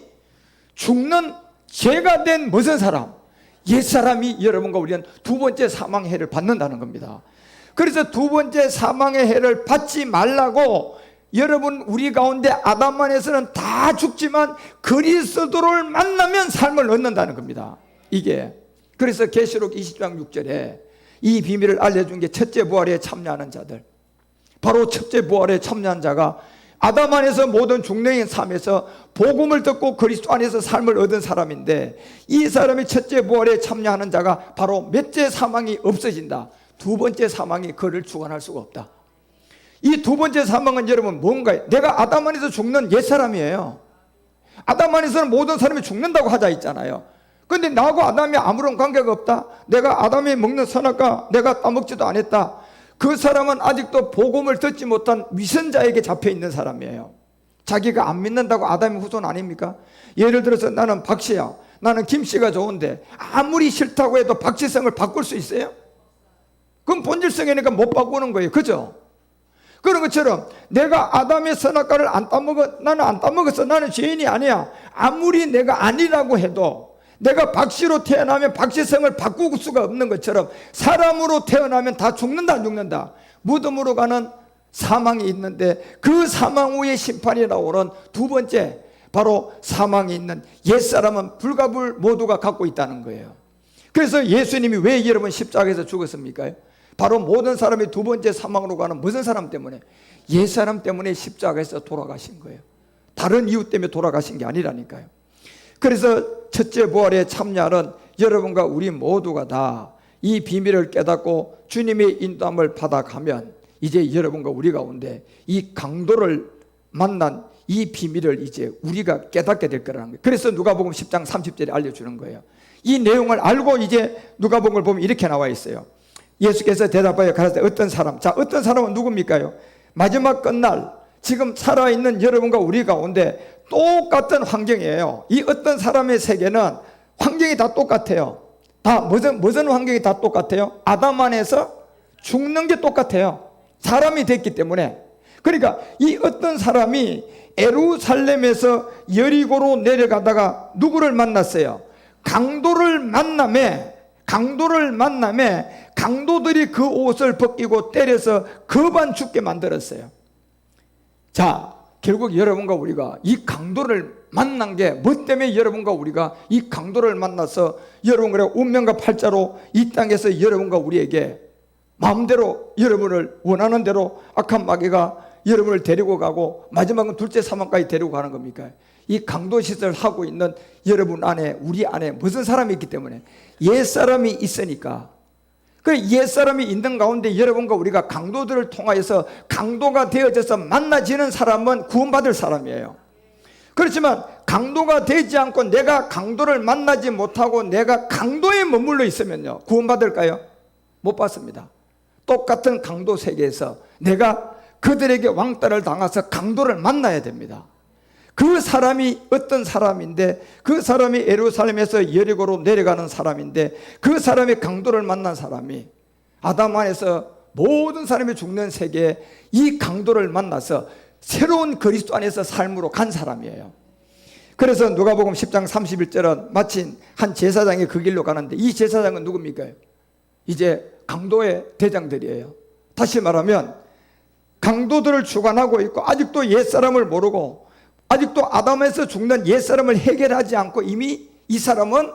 [SPEAKER 1] 죽는 죄가 된 무슨 사람? 옛사람이 여러분과 우리는 두 번째 사망해를 받는다는 겁니다. 그래서 두 번째 사망의 해를 받지 말라고 여러분 우리 가운데 아담 안에서는 다 죽지만 그리스도를 만나면 삶을 얻는다는 겁니다. 이게 그래서 계시록 20장 6절에 이 비밀을 알려준 게 첫째 부활에 참여하는 자들, 바로 첫째 부활에 참여한 자가 아담 안에서 모든 중생의 삶에서 복음을 듣고 그리스도 안에서 삶을 얻은 사람인데, 이 사람이 첫째 부활에 참여하는 자가 바로 몇째 사망이 없어진다. 두 번째 사망이 그를 주관할 수가 없다. 이 두 번째 사망은 여러분 뭔가요? 내가 아담 안에서 죽는 옛사람이에요. 아담 안에서는 모든 사람이 죽는다고 하자 있잖아요. 근데 나하고 아담이 아무런 관계가 없다. 내가 아담이 먹는 선악과 내가 따먹지도 않았다. 그 사람은 아직도 복음을 듣지 못한 위선자에게 잡혀 있는 사람이에요. 자기가 안 믿는다고 아담의 후손 아닙니까? 예를 들어서 나는 박씨야, 나는 김씨가 좋은데 아무리 싫다고 해도 박씨성을 바꿀 수 있어요? 그럼 본질성이니까 못 바꾸는 거예요. 그죠? 그런 것처럼 내가 아담의 선악과를 안 따먹어, 나는 안 따먹었어, 나는 죄인이 아니야. 아무리 내가 아니라고 해도 내가 박씨로 태어나면 박씨성을 바꿀 수가 없는 것처럼 사람으로 태어나면 다 죽는다 안 죽는다? 무덤으로 가는 사망이 있는데 그 사망 후에 심판이 나오는 두 번째 바로 사망이 있는 옛사람은 불가불 모두가 갖고 있다는 거예요. 그래서 예수님이 왜 여러분 십자가에서 죽었습니까? 바로 모든 사람이 두 번째 사망으로 가는 무슨 사람 때문에? 옛사람 때문에 십자가에서 돌아가신 거예요. 다른 이유 때문에 돌아가신 게 아니라니까요. 그래서 첫째 부활에 참여하는 여러분과 우리 모두가 다 이 비밀을 깨닫고 주님의 인도함을 받아가면 이제 여러분과 우리 가운데 이 강도를 만난 이 비밀을 이제 우리가 깨닫게 될 거라는 거예요. 그래서 누가복음 10장 30절에 알려주는 거예요. 이 내용을 알고 이제 누가복음을 보면 이렇게 나와 있어요. 예수께서 대답하여 가라사대 어떤 사람, 자 어떤 사람은 누굽니까요? 마지막 끝날 지금 살아있는 여러분과 우리 가운데 똑같은 환경이에요. 이 어떤 사람의 세계는 환경이 다 똑같아요. 다 무슨 환경이 다 똑같아요? 아담 안에서 죽는 게 똑같아요. 사람이 됐기 때문에. 그러니까 이 어떤 사람이 예루살렘에서 여리고로 내려가다가 누구를 만났어요? 강도를 만남에 강도들이 그 옷을 벗기고 때려서 거반 죽게 만들었어요. 자, 결국 여러분과 우리가 이 강도를 만난 게 뭐 때문에 여러분과 우리가 이 강도를 만나서 여러분과 운명과 팔자로 이 땅에서 여러분과 우리에게 마음대로 여러분을 원하는 대로 악한 마귀가 여러분을 데리고 가고 마지막은 둘째 사망까지 데리고 가는 겁니까? 이 강도 시설을 하고 있는 여러분 안에 우리 안에 무슨 사람이 있기 때문에 옛사람이 있으니까 그 옛사람이 있는 가운데 여러분과 우리가 강도들을 통하여서 강도가 되어져서 만나지는 사람은 구원받을 사람이에요. 그렇지만 강도가 되지 않고 내가 강도를 만나지 못하고 내가 강도에 머물러 있으면요 구원받을까요? 못 받습니다. 똑같은 강도 세계에서 내가 그들에게 왕따를 당해서 강도를 만나야 됩니다. 그 사람이 어떤 사람인데 그 사람이 예루살렘에서 여리고로 내려가는 사람인데 그 사람이 강도를 만난 사람이 아담 안에서 모든 사람이 죽는 세계에 이 강도를 만나서 새로운 그리스도 안에서 삶으로 간 사람이에요. 그래서 누가복음 10장 31절은 마침 한 제사장이 그 길로 가는데 이 제사장은 누굽니까? 이제 강도의 대장들이에요. 다시 말하면 강도들을 주관하고 있고 아직도 옛사람을 모르고 아직도 아담에서 죽는 옛사람을 해결하지 않고 이미 이 사람은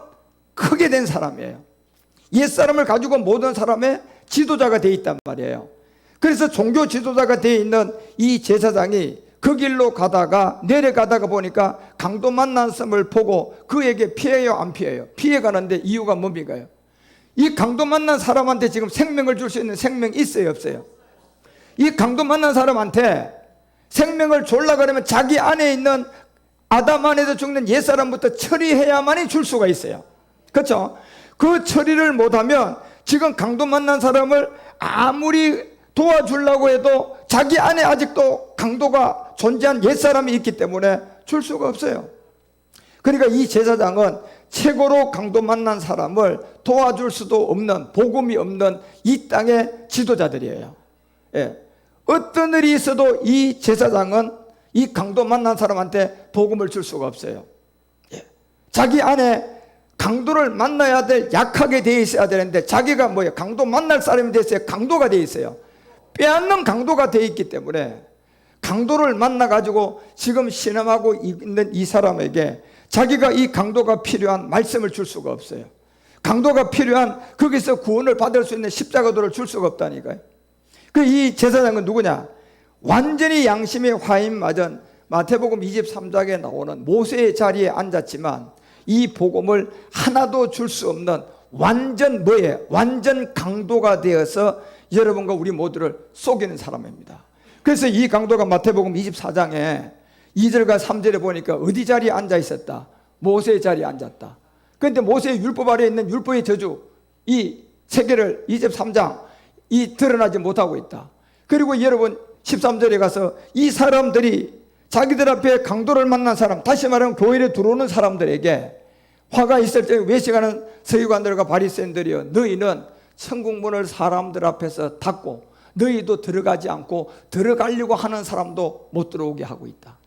[SPEAKER 1] 크게 된 사람이에요. 옛사람을 가지고 모든 사람의 지도자가 되어 있단 말이에요. 그래서 종교 지도자가 되어 있는 이 제사장이 그 길로 가다가 내려가다가 보니까 강도 만났음을 보고 그에게 피해요 안 피해요? 피해가는데 이유가 뭡니까요? 이 강도 만난 사람한테 지금 생명을 줄 수 있는 생명이 있어요 없어요? 이 강도 만난 사람한테 생명을 주려고 그러면 자기 안에 있는 아담 안에서 죽는 옛사람부터 처리해야만이 줄 수가 있어요. 그렇죠? 그 처리를 못하면 지금 강도 만난 사람을 아무리 도와주려고 해도 자기 안에 아직도 강도가 존재한 옛사람이 있기 때문에 줄 수가 없어요. 그러니까 이 제사장은 최고로 강도 만난 사람을 도와줄 수도 없는 복음이 없는 이 땅의 지도자들이에요. 예. 어떤 일이 있어도 이 제사장은 이 강도 만난 사람한테 복음을 줄 수가 없어요. 예. 자기 안에 강도를 만나야 될 약하게 돼 있어야 되는데 자기가 뭐예요? 강도 만날 사람이 됐어요. 강도가 돼 있어요. 빼앗는 강도가 돼 있기 때문에 강도를 만나가지고 지금 신음하고 있는 이 사람에게 자기가 이 강도가 필요한 말씀을 줄 수가 없어요. 강도가 필요한 거기서 구원을 받을 수 있는 십자가도를 줄 수가 없다니까요. 그 이 제사장은 누구냐? 완전히 양심의 화인 맞은 마태복음 23장에 나오는 모세의 자리에 앉았지만 이 복음을 하나도 줄 수 없는 완전 뭐예요? 완전 강도가 되어서 여러분과 우리 모두를 속이는 사람입니다. 그래서 이 강도가 마태복음 24장에 2절과 3절에 보니까 어디 자리에 앉아 있었다? 모세의 자리에 앉았다. 그런데 모세의 율법 아래에 있는 율법의 저주 이 세계를 23장 이 드러나지 못하고 있다. 그리고 여러분 13절에 가서 이 사람들이 자기들 앞에 강도를 만난 사람, 다시 말하면 교회에 들어오는 사람들에게 화가 있을 때 외식하는 서기관들과 바리새인들이여, 너희는 천국문을 사람들 앞에서 닫고 너희도 들어가지 않고 들어가려고 하는 사람도 못 들어오게 하고 있다.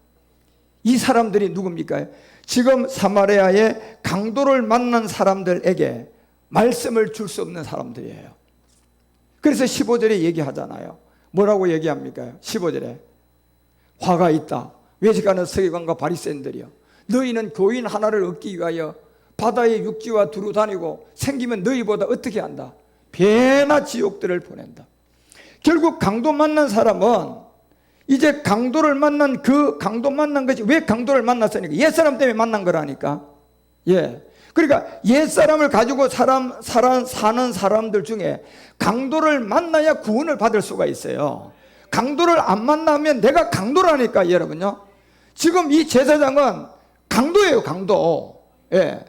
[SPEAKER 1] 이 사람들이 누굽니까? 지금 사마리아의 강도를 만난 사람들에게 말씀을 줄 수 없는 사람들이에요. 그래서 15절에 얘기하잖아요. 뭐라고 얘기합니까? 15절에 화가 있다. 외식하는 서기관과 바리새인들이여, 너희는 교인 하나를 얻기 위하여 바다의 육지와 두루 다니고 생기면 너희보다 어떻게 한다? 배나 지옥들을 보낸다. 결국 강도 만난 사람은 이제 강도를 만난 그 강도 만난 것이 왜 강도를 만났으니까 옛사람 때문에 만난 거라니까. 예. 그러니까 옛사람을 가지고 사는 사람들 중에 강도를 만나야 구원을 받을 수가 있어요. 강도를 안 만나면 내가 강도라니까 여러분요. 지금 이 제사장은 강도예요, 강도. 예.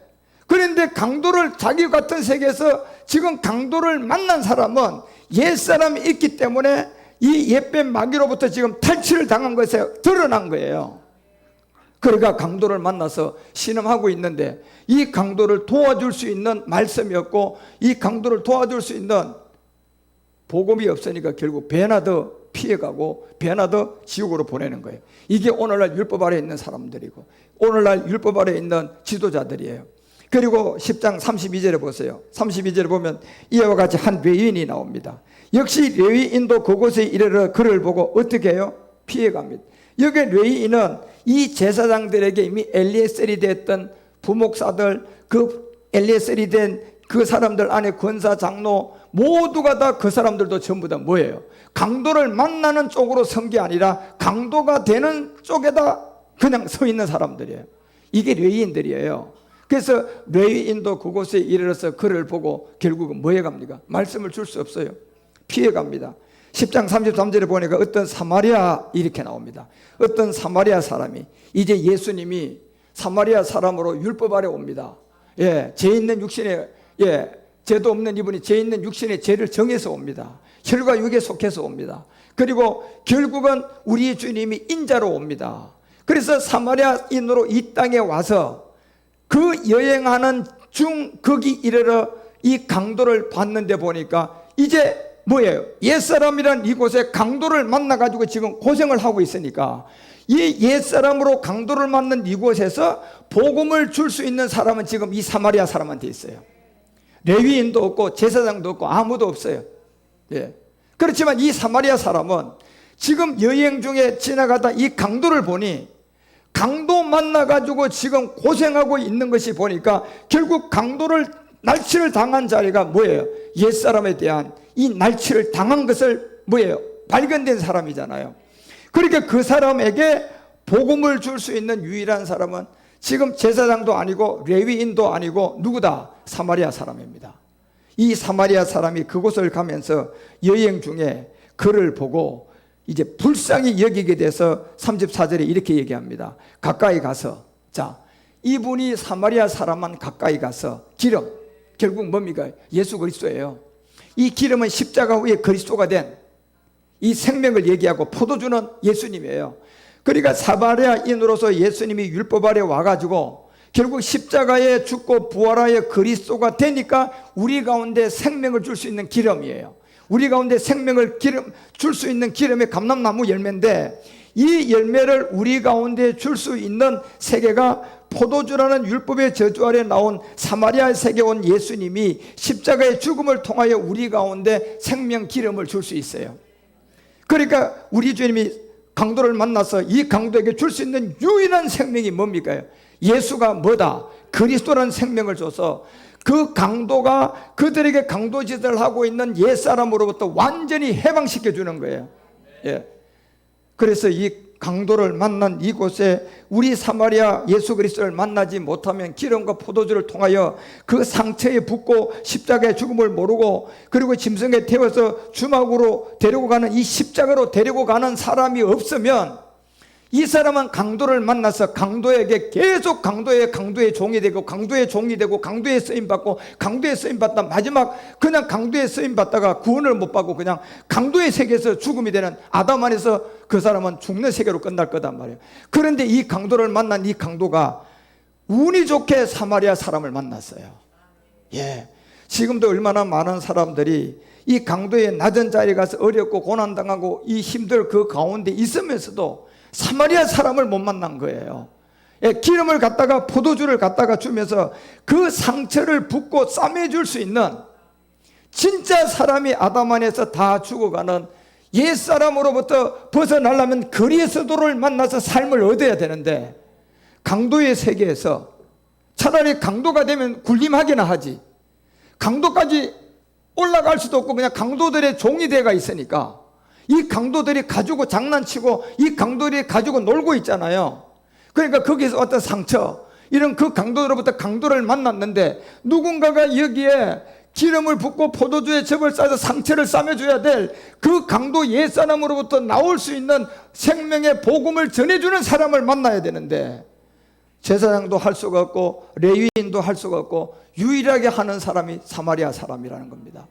[SPEAKER 1] 그런데 강도를 자기 같은 세계에서 지금 강도를 만난 사람은 옛사람이 있기 때문에 이 옛뱀 마귀로부터 지금 탈취를 당한 것에 드러난 거예요. 그러니까 강도를 만나서 신음하고 있는데 이 강도를 도와줄 수 있는 말씀이 없고 이 강도를 도와줄 수 있는 복음이 없으니까 결국 배나 더 피해가고 배나 더 지옥으로 보내는 거예요. 이게 오늘날 율법 아래에 있는 사람들이고 오늘날 율법 아래에 있는 지도자들이에요. 그리고 10장 32절에 보세요. 32절에 보면 이와 같이 한 레위인이 나옵니다. 역시 레위인도 그곳에 이르러 그를 보고 어떻게 해요? 피해갑니다. 여기 레위인은 이 제사장들에게 이미 엘리에셀이 됐던 부목사들, 그 엘리에셀이 된 그 사람들 안에 권사, 장로 모두가 다 그 사람들도 전부 다 뭐예요? 강도를 만나는 쪽으로 선 게 아니라 강도가 되는 쪽에다 그냥 서 있는 사람들이에요. 이게 레위인들이에요. 그래서 레위인도 그곳에 이르러서 그를 보고 결국은 뭐해 갑니까? 말씀을 줄 수 없어요. 피해 갑니다. 10장 33절에 보니까 어떤 사마리아 이렇게 나옵니다. 어떤 사마리아 사람이 이제 예수님이 사마리아 사람으로 율법 아래 옵니다. 예, 죄 있는 육신에 죄도 없는 이분이 죄 있는 육신의 죄를 정해서 옵니다. 혈과 육에 속해서 옵니다. 그리고 결국은 우리 주님이 인자로 옵니다. 그래서 사마리아인으로 이 땅에 와서 그 여행하는 중 거기 이르러 이 강도를 봤는데 보니까 이제 뭐예요? 옛사람이란 이곳에 강도를 만나가지고 지금 고생을 하고 있으니까 이 옛사람으로 강도를 만난 이곳에서 복음을 줄 수 있는 사람은 지금 이 사마리아 사람한테 있어요. 레위인도 없고 제사장도 없고 아무도 없어요. 예. 그렇지만 이 사마리아 사람은 지금 여행 중에 지나가다 이 강도를 보니 강도 만나가지고 지금 고생하고 있는 것이 보니까 결국 강도를 날치를 당한 자리가 뭐예요? 옛사람에 대한 이 날치를 당한 것을 뭐예요? 발견된 사람이잖아요. 그러니까 그 사람에게 복음을 줄 수 있는 유일한 사람은 지금 제사장도 아니고 레위인도 아니고 누구다? 사마리아 사람입니다. 이 사마리아 사람이 그곳을 가면서 여행 중에 그를 보고 이제 불쌍히 여기게 돼서 34절에 이렇게 얘기합니다. 가까이 가서, 자, 이분이 사마리아 사람만 가까이 가서 기름, 결국 뭡니까? 예수 그리스도예요. 이 기름은 십자가 후에 그리스도가 된 이 생명을 얘기하고 포도주는 예수님이에요. 그러니까 사마리아인으로서 예수님이 율법 아래 와가지고 결국 십자가에 죽고 부활하여 그리스도가 되니까 우리 가운데 생명을 줄 수 있는 기름이에요. 우리 가운데 생명을 줄 수 있는 기름의 감람나무 열매인데 이 열매를 우리 가운데 줄 수 있는 세계가 포도주라는 율법의 저주 아래 나온 사마리아 세계에 온 예수님이 십자가의 죽음을 통하여 우리 가운데 생명 기름을 줄 수 있어요. 그러니까 우리 주님이 강도를 만나서 이 강도에게 줄 수 있는 유일한 생명이 뭡니까? 예수가 뭐다? 그리스도라는 생명을 줘서 그 강도가 그들에게 강도짓을 하고 있는 옛사람으로부터 완전히 해방시켜 주는 거예요. 예. 그래서 이 강도를 만난 이곳에 우리 사마리아 예수 그리스도를 만나지 못하면 기름과 포도주를 통하여 그 상처에 붓고 십자가의 죽음을 모르고 그리고 짐승에 태워서 주막으로 데리고 가는 이 십자가로 데리고 가는 사람이 없으면 이 사람은 강도를 만나서 강도에게 계속 강도의 종이 되고 강도의 종이 되고 강도의 쓰임받고 강도의 쓰임받다 마지막 그냥 강도의 쓰임받다가 구원을 못 받고 그냥 강도의 세계에서 죽음이 되는 아담 안에서 그 사람은 죽는 세계로 끝날 거단 말이에요. 그런데 이 강도를 만난 이 강도가 운이 좋게 사마리아 사람을 만났어요. 예. 지금도 얼마나 많은 사람들이 이 강도의 낮은 자리에 가서 어렵고 고난당하고 이 힘들 그 가운데 있으면서도 사마리아 사람을 못 만난 거예요. 기름을 갖다가 포도주를 갖다가 주면서 그 상처를 붓고 싸매줄 수 있는 진짜 사람이 아담 안에서 다 죽어가는 옛사람으로부터 벗어나려면 그리스도를 만나서 삶을 얻어야 되는데 강도의 세계에서 차라리 강도가 되면 군림하기나 하지 강도까지 올라갈 수도 없고 그냥 강도들의 종이 돼가 있으니까 이 강도들이 가지고 장난치고 이 강도들이 가지고 놀고 있잖아요. 그러니까 거기서 어떤 상처 이런 그 강도로부터 강도를 만났는데 누군가가 여기에 기름을 붓고 포도주에 즙을 싸서 상처를 싸매줘야 될 그 강도 옛사람으로부터 나올 수 있는 생명의 복음을 전해주는 사람을 만나야 되는데 제사장도 할 수가 없고 레위인도 할 수가 없고 유일하게 하는 사람이 사마리아 사람이라는 겁니다.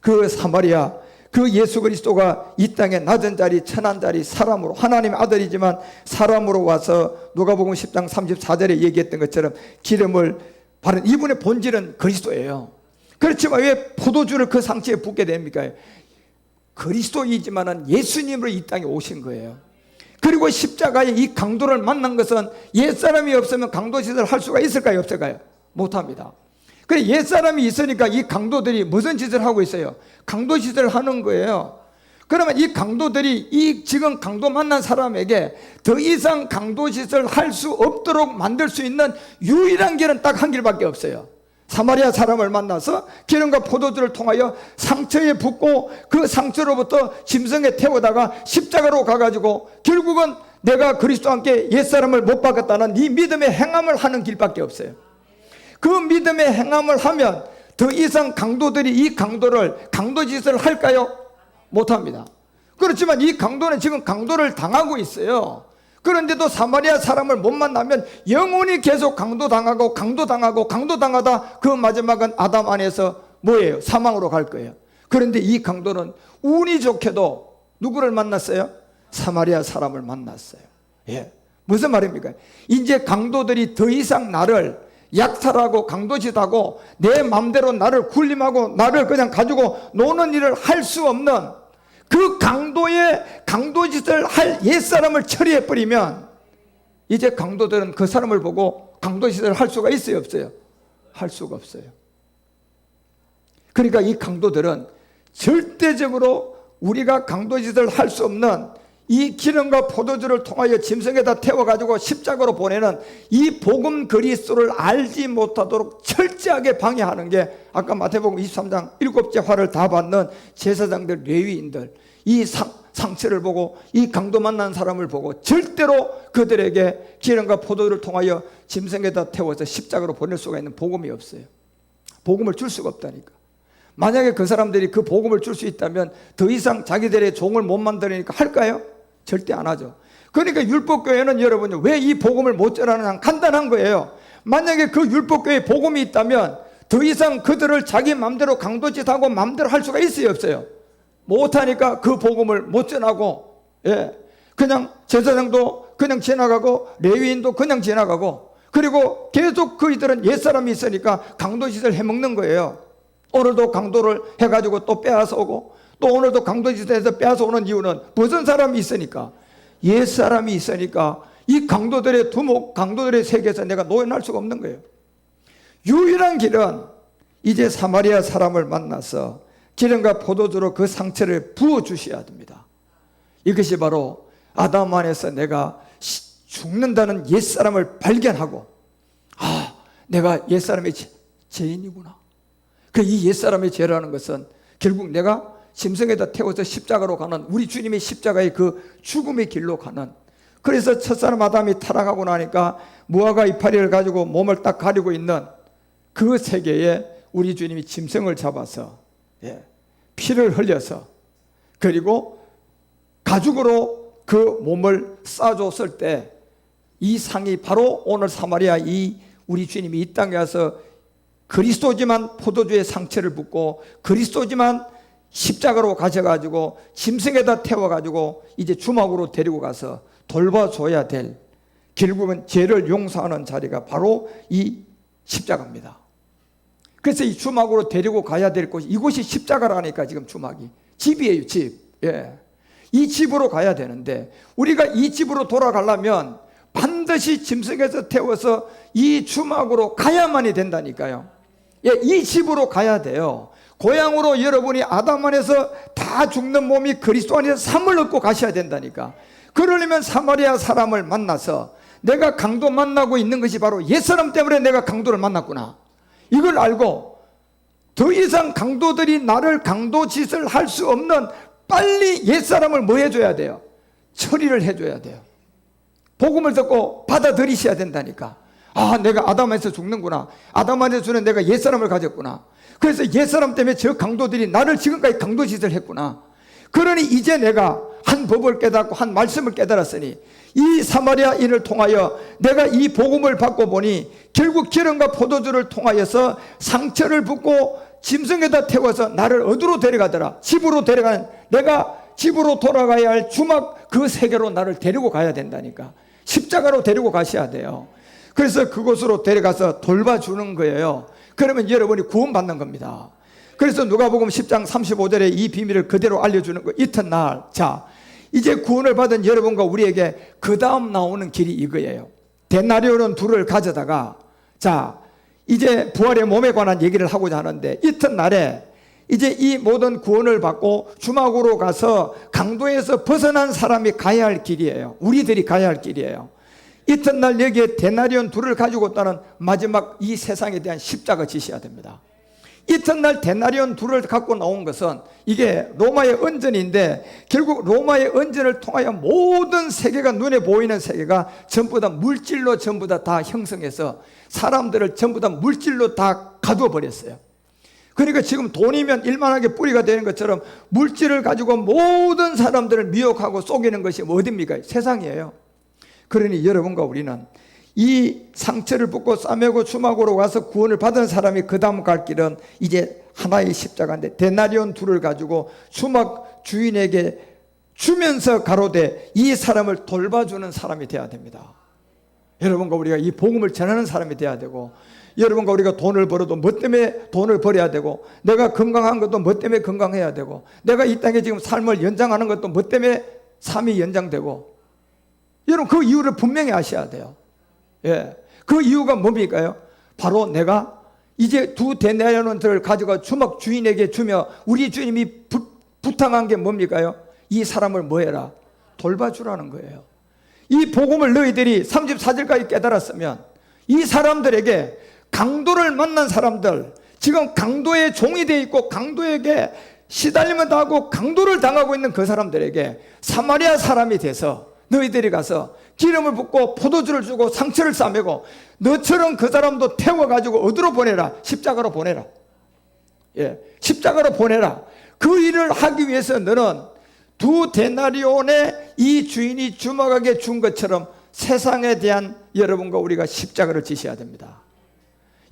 [SPEAKER 1] 그 사마리아 그 예수 그리스도가 이 땅에 낮은 자리 천한 자리 사람으로 하나님의 아들이지만 사람으로 와서 누가복음 10장 34절에 얘기했던 것처럼 기름을 바른 이분의 본질은 그리스도예요. 그렇지만 왜 포도주를 그 상처에 붓게 됩니까? 그리스도이지만은 예수님으로 이 땅에 오신 거예요. 그리고 십자가에 이 강도를 만난 것은 옛사람이 없으면 강도짓을 할 수가 있을까요? 없을까요? 못합니다. 그래 옛사람이 있으니까 이 강도들이 무슨 짓을 하고 있어요? 강도짓을 하는 거예요. 그러면 이 강도들이 이 지금 강도 만난 사람에게 더 이상 강도짓을 할 수 없도록 만들 수 있는 유일한 길은 딱 한 길밖에 없어요. 사마리아 사람을 만나서 기름과 포도주를 통하여 상처에 붓고 그 상처로부터 짐승에 태우다가 십자가로 가가지고 결국은 내가 그리스도와 함께 옛사람을 못 박았다는 이 믿음의 행함을 하는 길밖에 없어요. 그 믿음의 행함을 하면 더 이상 강도들이 이 강도를 강도짓을 할까요? 못합니다. 그렇지만 이 강도는 지금 강도를 당하고 있어요. 그런데도 사마리아 사람을 못 만나면 영원히 계속 강도당하고 강도당하고 강도당하다 그 마지막은 아담 안에서 뭐예요? 사망으로 갈 거예요. 그런데 이 강도는 운이 좋게도 누구를 만났어요? 사마리아 사람을 만났어요. 예. 무슨 말입니까? 이제 강도들이 더 이상 나를 약탈하고 강도짓하고 내 마음대로 나를 군림하고 나를 그냥 가지고 노는 일을 할 수 없는 그 강도의 강도짓을 할 옛사람을 처리해버리면 이제 강도들은 그 사람을 보고 강도짓을 할 수가 있어요? 없어요? 할 수가 없어요. 그러니까 이 강도들은 절대적으로 우리가 강도짓을 할 수 없는 이 기름과 포도주를 통하여 짐승에다 태워가지고 십자가로 보내는 이 복음 그리스도를 알지 못하도록 철저하게 방해하는 게 아까 마태복음 23장 7째 화를 다 받는 제사장들 레위인들 이 상처를 보고 이 강도 만난 사람을 보고 절대로 그들에게 기름과 포도주를 통하여 짐승에다 태워서 십자가로 보낼 수가 있는 복음이 없어요. 복음을 줄 수가 없다니까. 만약에 그 사람들이 그 복음을 줄 수 있다면 더 이상 자기들의 종을 못 만드니까 할까요? 절대 안 하죠. 그러니까 율법교회는 여러분 왜 이 복음을 못 전하느냐 간단한 거예요. 만약에 그 율법교회에 복음이 있다면 더 이상 그들을 자기 마음대로 강도짓하고 마음대로 할 수가 있어요? 없어요? 못하니까 그 복음을 못 전하고 그냥 제사장도 그냥 지나가고 레위인도 그냥 지나가고 그리고 계속 그이들은 옛사람이 있으니까 강도짓을 해먹는 거예요. 오늘도 강도를 해가지고 또 빼앗아 오고 또 오늘도 강도짓을 해서 빼앗아 오는 이유는 무슨 사람이 있으니까 옛사람이 있으니까 이 강도들의 두목, 강도들의 세계에서 내가 노연할 수가 없는 거예요. 유일한 길은 이제 사마리아 사람을 만나서 기름과 포도주로 그 상처를 부어주셔야 됩니다. 이것이 바로 아담 안에서 내가 죽는다는 옛사람을 발견하고, 아, 내가 옛사람의 죄인이구나. 이 옛사람의 죄라는 것은 결국 내가 짐승에다 태워서 십자가로 가는, 우리 주님의 십자가의 그 죽음의 길로 가는, 그래서 첫사람 아담이 타락하고 나니까 무화과 이파리를 가지고 몸을 딱 가리고 있는 그 세계에 우리 주님이 짐승을 잡아서 피를 흘려서, 그리고 가죽으로 그 몸을 싸줬을 때 이 상이 바로 오늘 사마리아 이 우리 주님이 이 땅에 와서 그리스도지만 포도주의 상처를 붓고 그리스도지만 십자가로 가셔가지고 짐승에다 태워가지고 이제 주막으로 데리고 가서 돌봐줘야 될, 결국은 죄를 용서하는 자리가 바로 이 십자가입니다. 그래서 이 주막으로 데리고 가야 될 곳이, 이곳이 십자가라니까. 지금 주막이 집이에요, 집. 이 집으로 가야 되는데, 우리가 이 집으로 돌아가려면 반드시 짐승에서 태워서 이 주막으로 가야만이 된다니까요. 이 집으로 가야 돼요. 고향으로 여러분이 아담 안에서 다 죽는 몸이 그리스도 안에서 삶을 얻고 가셔야 된다니까. 그러려면 사마리아 사람을 만나서 내가 강도 만나고 있는 것이 바로 옛사람 때문에 내가 강도를 만났구나, 이걸 알고 더 이상 강도들이 나를 강도 짓을 할 수 없는, 빨리 옛사람을 뭐 해줘야 돼요? 처리를 해줘야 돼요. 복음을 듣고 받아들이셔야 된다니까. 아, 내가 아담 안에서 죽는구나. 아담 안에서 죽는 내가 옛사람을 가졌구나. 그래서 옛사람 때문에 저 강도들이 나를 지금까지 강도 짓을 했구나. 그러니 이제 내가 한 법을 깨닫고 한 말씀을 깨달았으니 이 사마리아인을 통하여 내가 이 복음을 받고 보니 결국 기름과 포도주를 통하여서 상처를 붓고 짐승에다 태워서 나를 어디로 데려가더라? 집으로 데려가는, 내가 집으로 돌아가야 할 주막 그 세계로 나를 데리고 가야 된다니까. 십자가로 데리고 가셔야 돼요. 그래서 그곳으로 데려가서 돌봐주는 거예요. 그러면 여러분이 구원받는 겁니다. 그래서 누가복음 10장 35절에 이 비밀을 그대로 알려주는 거예요. 이튿날, 자, 이제 구원을 받은 여러분과 우리에게 그 다음 나오는 길이 이거예요. 데나리온은 둘을 가져다가, 자, 이제 부활의 몸에 관한 얘기를 하고자 하는데, 이튿날에 이제 이 모든 구원을 받고 주막으로 가서 강도에서 벗어난 사람이 가야 할 길이에요. 우리들이 가야 할 길이에요. 이튿날 여기에 데나리온 둘을 가지고 있다는 마지막 이 세상에 대한 십자가 지셔야 됩니다. 이튿날 데나리온 둘을 갖고 나온 것은 이게 로마의 은전인데, 결국 로마의 은전을 통하여 모든 세계가, 눈에 보이는 세계가 전부 다 물질로 전부 다 형성해서 사람들을 전부 다 물질로 다 가두어 버렸어요. 그러니까 지금 돈이면 일만하게 뿌리가 되는 것처럼 물질을 가지고 모든 사람들을 미혹하고 속이는 것이 어딥니까? 세상이에요. 그러니 여러분과 우리는 이 상처를 붓고 싸매고 주막으로 와서 구원을 받은 사람이 그 다음 갈 길은 이제 하나의 십자가인데, 데나리온 둘을 가지고 주막 주인에게 주면서 가로되 이 사람을 돌봐주는 사람이 되어야 됩니다. 여러분과 우리가 이 복음을 전하는 사람이 되어야 되고, 여러분과 우리가 돈을 벌어도 뭐 때문에 돈을 벌어야 되고, 내가 건강한 것도 뭐 때문에 건강해야 되고, 내가 이 땅에 지금 삶을 연장하는 것도 뭐 때문에 삶이 연장되고, 여러분 그 이유를 분명히 아셔야 돼요. 그 이유가 뭡니까요? 바로 내가 이제 두 데나리온을 가져가 주막 주인에게 주며 우리 주님이 부탁한 게 뭡니까요? 이 사람을 뭐 해라? 돌봐주라는 거예요. 이 복음을 너희들이 34절까지 깨달았으면 이 사람들에게, 강도를 만난 사람들, 지금 강도의 종이 되어 있고 강도에게 시달림을 당하고 강도를 당하고 있는 그 사람들에게 사마리아 사람이 돼서 너희들이 가서 기름을 붓고 포도주를 주고 상처를 싸매고, 너처럼 그 사람도 태워가지고 어디로 보내라? 십자가로 보내라. 십자가로 보내라. 그 일을 하기 위해서 너는 두 데나리온의 이 주인이 주막에게 준 것처럼 세상에 대한 여러분과 우리가 십자가를 지셔야 됩니다.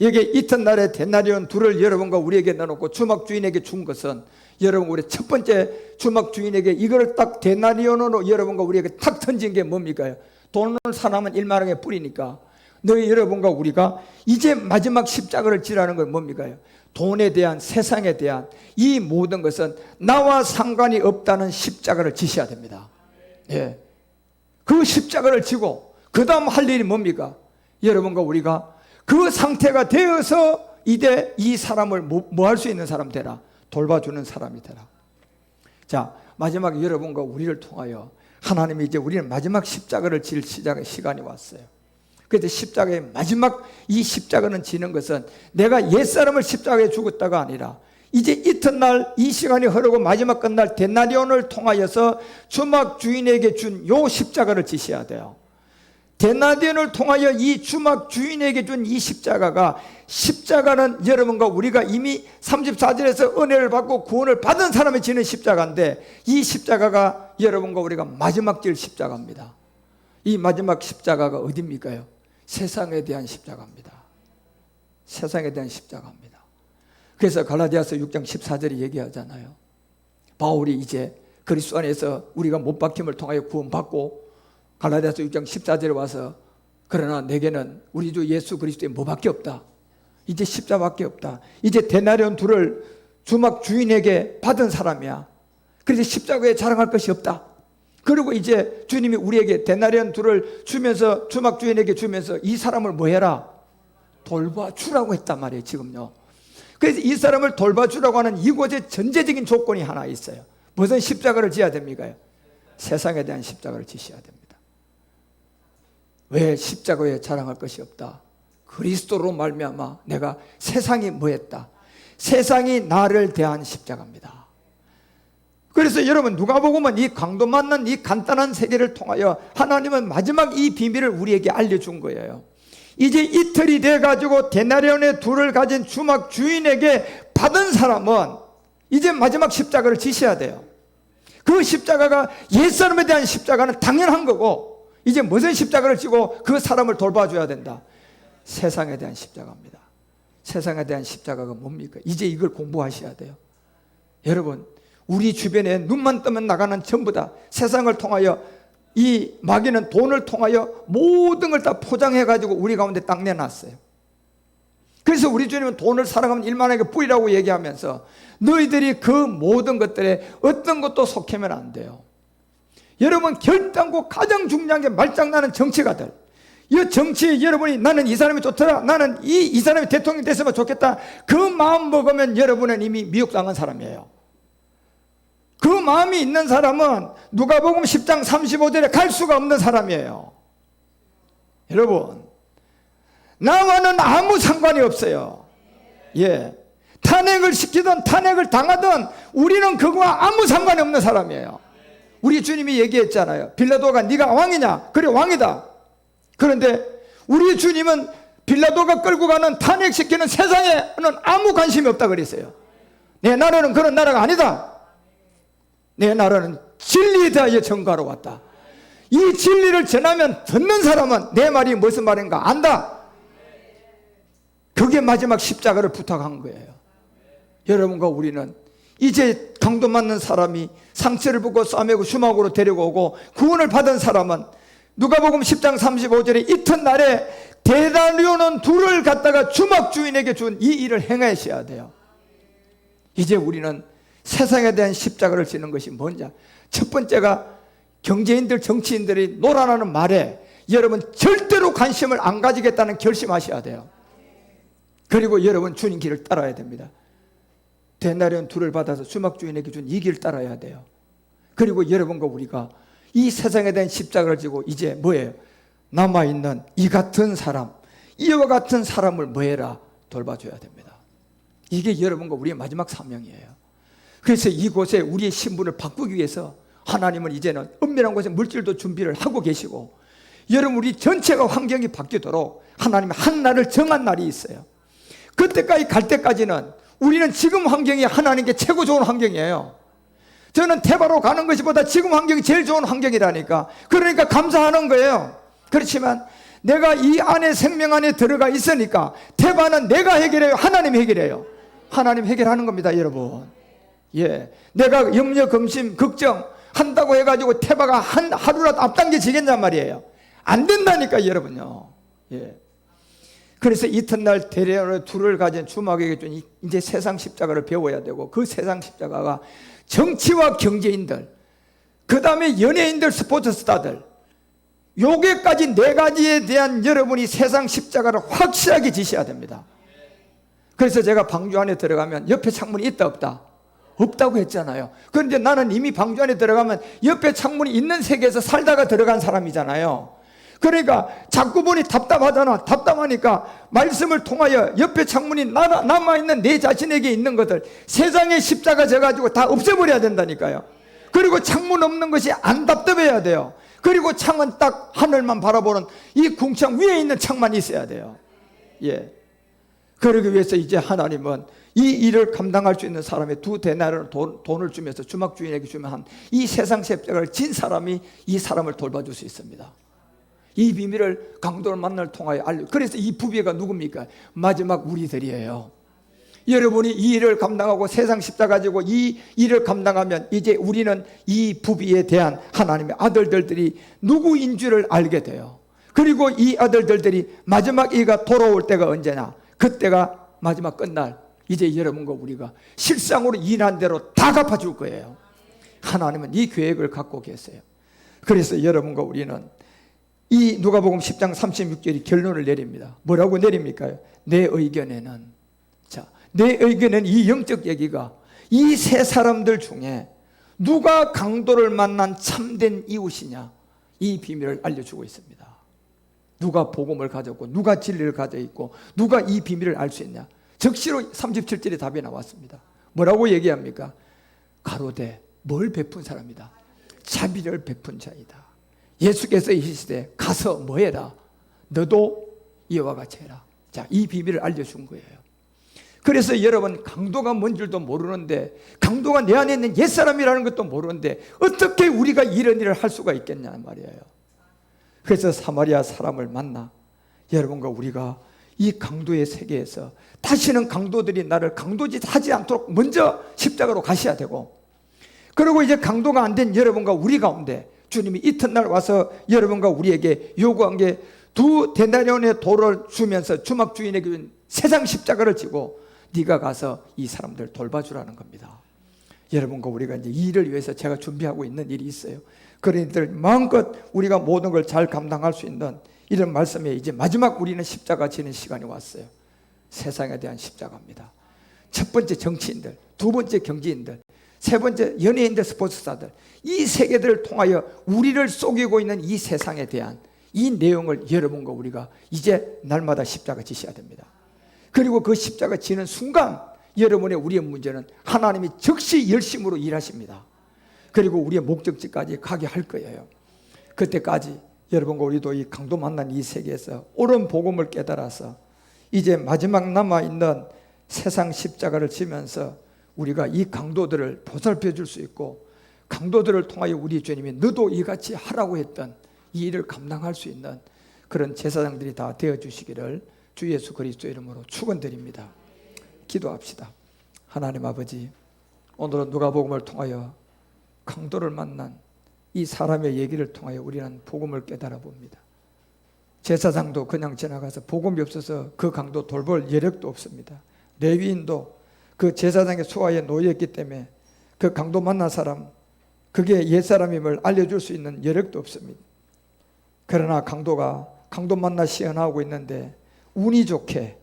[SPEAKER 1] 여기 이튿날에 데나리온 둘을 여러분과 우리에게 내놓고 주막 주인에게 준 것은, 여러분 우리 첫 번째 주막 주인에게 이걸 딱 데나리온으로 여러분과 우리에게 탁 던진 게 뭡니까요? 돈을 사람은 일만하게 뿌리니까 너희 여러분과 우리가 이제 마지막 십자가를 지라는 건 뭡니까요? 돈에 대한, 세상에 대한 이 모든 것은 나와 상관이 없다는 십자가를 지셔야 됩니다. 그 십자가를 지고 그 다음 할 일이 뭡니까? 여러분과 우리가 그 상태가 되어서 이제 이 사람을 뭐 할 수 있는 사람 되라. 돌봐주는 사람이 되라. 자, 마지막에 여러분과 우리를 통하여 하나님이 이제 우리는 마지막 십자가를 질 시간이 왔어요. 그래서 십자가의 마지막 이 십자가는 지는 것은 내가 옛사람을 십자가에 죽었다가 아니라 이제 이튿날 이 시간이 흐르고 마지막 끝날 데나리온을 통하여서 주막 주인에게 준 요 십자가를 지셔야 돼요. 데나리온을 통하여 이 주막 주인에게 준 이 십자가는 여러분과 우리가 이미 34절에서 은혜를 받고 구원을 받은 사람이 지는 십자가인데, 이 십자가가 여러분과 우리가 마지막 질 십자가입니다. 이 마지막 십자가가 어디입니까요? 세상에 대한 십자가입니다. 세상에 대한 십자가입니다. 그래서 갈라디아서 6장 14절이 얘기하잖아요. 바울이 이제 그리스도 안에서 우리가 못 박힘을 통하여 구원받고 갈라디아서 6장 14절에 와서 그러나 내게는 우리 주 예수 그리스도의 뭐밖에 없다. 이제 십자밖에 없다. 이제 데나리온 둘을 주막 주인에게 받은 사람이야. 그래서 십자가에 자랑할 것이 없다. 그리고 이제 주님이 우리에게 데나리온 둘을 주면서 주막 주인에게 주면서 이 사람을 뭐 해라? 돌봐주라고 했단 말이에요. 지금요. 그래서 이 사람을 돌봐주라고 하는 이곳에 전제적인 조건이 하나 있어요. 무슨 십자가를 지어야 됩니까? 세상에 대한 십자가를 지셔야 됩니다. 왜? 십자가에 자랑할 것이 없다. 그리스도로 말미암아 내가 세상이 뭐했다? 세상이 나를 대한 십자가입니다. 그래서 여러분, 누가복음은 이 강도 맞는 이 간단한 세계를 통하여 하나님은 마지막 이 비밀을 우리에게 알려준 거예요. 이제 이틀이 돼가지고 데나리온의 둘을 가진 주막 주인에게 받은 사람은 이제 마지막 십자가를 지셔야 돼요. 그 십자가가 옛사람에 대한 십자가는 당연한 거고, 이제 무슨 십자가를 지고 그 사람을 돌봐줘야 된다? 세상에 대한 십자가입니다. 세상에 대한 십자가가 뭡니까? 이제 이걸 공부하셔야 돼요. 여러분, 우리 주변에 눈만 뜨면 나가는 전부 다 세상을 통하여, 이 마귀는 돈을 통하여 모든 걸 다 포장해가지고 우리 가운데 딱 내놨어요. 그래서 우리 주님은 돈을 사랑하면 일만하게 뿌리라고 얘기하면서 너희들이 그 모든 것들에 어떤 것도 속하면 안 돼요. 여러분, 결단코 가장 중요한 게 말장난하는 정치가들, 이 정치에 여러분이 나는 이 사람이 좋더라, 나는 이 사람이 대통령이 됐으면 좋겠다, 그 마음 먹으면 여러분은 이미 미혹당한 사람이에요. 그 마음이 있는 사람은 누가복음 10장 35절에 갈 수가 없는 사람이에요. 여러분, 나와는 아무 상관이 없어요. 예, 탄핵을 시키든 탄핵을 당하든 우리는 그거와 아무 상관이 없는 사람이에요. 우리 주님이 얘기했잖아요. 빌라도가 네가 왕이냐? 그래, 왕이다. 그런데 우리 주님은 빌라도가 끌고 가는 탄핵시키는 세상에는 아무 관심이 없다 그랬어요. 내 나라는 그런 나라가 아니다. 내 나라는 진리에 대하여 전가로 왔다. 이 진리를 전하면 듣는 사람은 내 말이 무슨 말인가 안다. 그게 마지막 십자가를 부탁한 거예요. 여러분과 우리는 이제 강도 맞는 사람이 상처를 입고 싸매고 수막으로 데리고 오고 구원을 받은 사람은 누가복음 10장 35절에 이튿날에 데나리온은 둘을 갖다가 주막 주인에게 준 이 일을 행하셔야 돼요. 이제 우리는 세상에 대한 십자가를 지는 것이 뭔지, 첫 번째가 경제인들, 정치인들이 놀아나는 말에 여러분 절대로 관심을 안 가지겠다는 결심하셔야 돼요. 그리고 여러분 주님 길을 따라야 됩니다. 데나리온 둘을 받아서 주막 주인에게 준 이 길을 따라야 돼요. 그리고 여러분과 우리가 이 세상에 대한 십자가를 지고 이제 뭐예요? 남아있는 이 같은 사람, 이와 같은 사람을 뭐해라? 돌봐줘야 됩니다. 이게 여러분과 우리의 마지막 사명이에요. 그래서 이곳에 우리의 신분을 바꾸기 위해서 하나님은 이제는 은밀한 곳에 물질도 준비를 하고 계시고, 여러분 우리 전체가 환경이 바뀌도록 하나님이 한 날을 정한 날이 있어요. 그때까지 갈 때까지는 우리는 지금 환경이 하나님께 최고 좋은 환경이에요. 저는 테바로 가는 것보다 지금 환경이 제일 좋은 환경이라니까. 그러니까 감사하는 거예요. 그렇지만 내가 이 안에 생명 안에 들어가 있으니까 테바는 내가 해결해요? 하나님이 해결해요? 하나님 해결하는 겁니다, 여러분. 예, 내가 염려, 검심, 걱정 한다고 해가지고 테바가 하루라도 앞당겨지겠냔 말이에요. 안 된다니까, 여러분요. 예. 그래서 이튿날 데나리온의 둘을 가진 주막에게 준 이제 세상 십자가를 배워야 되고, 그 세상 십자가가 정치와 경제인들, 그 다음에 연예인들, 스포츠 스타들, 요게까지 네 가지에 대한 여러분이 세상 십자가를 확실하게 지셔야 됩니다. 그래서 제가 방주 안에 들어가면 옆에 창문이 있다 없다? 없다고 했잖아요. 그런데 나는 이미 방주 안에 들어가면 옆에 창문이 있는 세계에서 살다가 들어간 사람이잖아요. 그러니까 자꾸 보니 답답하잖아. 답답하니까 말씀을 통하여 옆에 창문이 남아있는 내 자신에게 있는 것들, 세상의 십자가 져가지고 다 없애버려야 된다니까요. 그리고 창문 없는 것이 안 답답해야 돼요. 그리고 창은 딱 하늘만 바라보는 이 궁창 위에 있는 창만 있어야 돼요. 예. 그러기 위해서 이제 하나님은 이 일을 감당할 수 있는 사람의 2데나리온 돈을 주면서 주막 주인에게 주면 한 이 세상 십자가를 진 사람이 이 사람을 돌봐줄 수 있습니다. 이 비밀을 강도를 만날 통하여 알려. 그래서 이 부비가 누굽니까? 마지막 우리들이에요. 여러분이 이 일을 감당하고 세상 십자가 가지고 이 일을 감당하면 이제 우리는 이 부비에 대한 하나님의 아들들이 누구인 줄을 알게 돼요. 그리고 이 아들들이 마지막 이가 돌아올 때가 언제냐? 그때가 마지막 끝날 이제 여러분과 우리가 실상으로 일한 대로 다 갚아줄 거예요. 하나님은 이 계획을 갖고 계세요. 그래서 여러분과 우리는 이 누가복음 10장 36절이 결론을 내립니다. 뭐라고 내립니까? 내 의견에는, 자, 내 의견에는 이 영적 얘기가 이 세 사람들 중에 누가 강도를 만난 참된 이웃이냐, 이 비밀을 알려주고 있습니다. 누가 복음을 가졌고 누가 진리를 가져 있고 누가 이 비밀을 알 수 있냐. 즉시로 37절에 답이 나왔습니다. 뭐라고 얘기합니까? 가로되 뭘 베푼 사람이다? 자비를 베푼 자이다. 예수께서 이 시대 가서 뭐 해라? 너도 이와 같이 해라. 자, 이 비밀을 알려준 거예요. 그래서 여러분, 강도가 뭔 줄도 모르는데, 강도가 내 안에 있는 옛사람이라는 것도 모르는데 어떻게 우리가 이런 일을 할 수가 있겠냐는 말이에요. 그래서 사마리아 사람을 만나 여러분과 우리가 이 강도의 세계에서 다시는 강도들이 나를 강도짓 하지 않도록 먼저 십자가로 가셔야 되고, 그리고 이제 강도가 안 된 여러분과 우리 가운데 주님이 이튿날 와서 여러분과 우리에게 요구한 게 2데나리온의 돌을 주면서 주막 주인에게 준 세상 십자가를 지고 네가 가서 이 사람들 돌봐주라는 겁니다. 여러분과 우리가 이제 이 일을 위해서 제가 준비하고 있는 일이 있어요. 그러니들 마음껏 우리가 모든 걸 잘 감당할 수 있는 이런 말씀에 이제 마지막 우리는 십자가 지는 시간이 왔어요. 세상에 대한 십자가입니다. 첫 번째 정치인들, 두 번째 경제인들, 세 번째 연예인들, 스포츠사들, 이 세계들을 통하여 우리를 속이고 있는 이 세상에 대한 이 내용을 여러분과 우리가 이제 날마다 십자가 지셔야 됩니다. 그리고 그 십자가 지는 순간 여러분의 우리의 문제는 하나님이 즉시 열심으로 일하십니다. 그리고 우리의 목적지까지 가게 할 거예요. 그때까지 여러분과 우리도 이 강도 만난 이 세계에서 옳은 복음을 깨달아서 이제 마지막 남아있는 세상 십자가를 지면서 우리가 이 강도들을 보살펴 줄 수 있고, 강도들을 통하여 우리 주님이 너도 이같이 하라고 했던 이 일을 감당할 수 있는 그런 제사장들이 다 되어주시기를 주 예수 그리스도 이름으로 축원드립니다. 기도합시다. 하나님 아버지, 오늘은 누가복음을 통하여 강도를 만난 이 사람의 얘기를 통하여 우리는 복음을 깨달아 봅니다. 제사장도 그냥 지나가서 복음이 없어서 그 강도 돌볼 여력도 없습니다. 레위인도 그 제사장의 수하에 놓여있기 때문에 그 강도 만난 사람, 그게 옛사람임을 알려줄 수 있는 여력도 없습니다. 그러나 강도가 강도 만나 시연하고 있는데 운이 좋게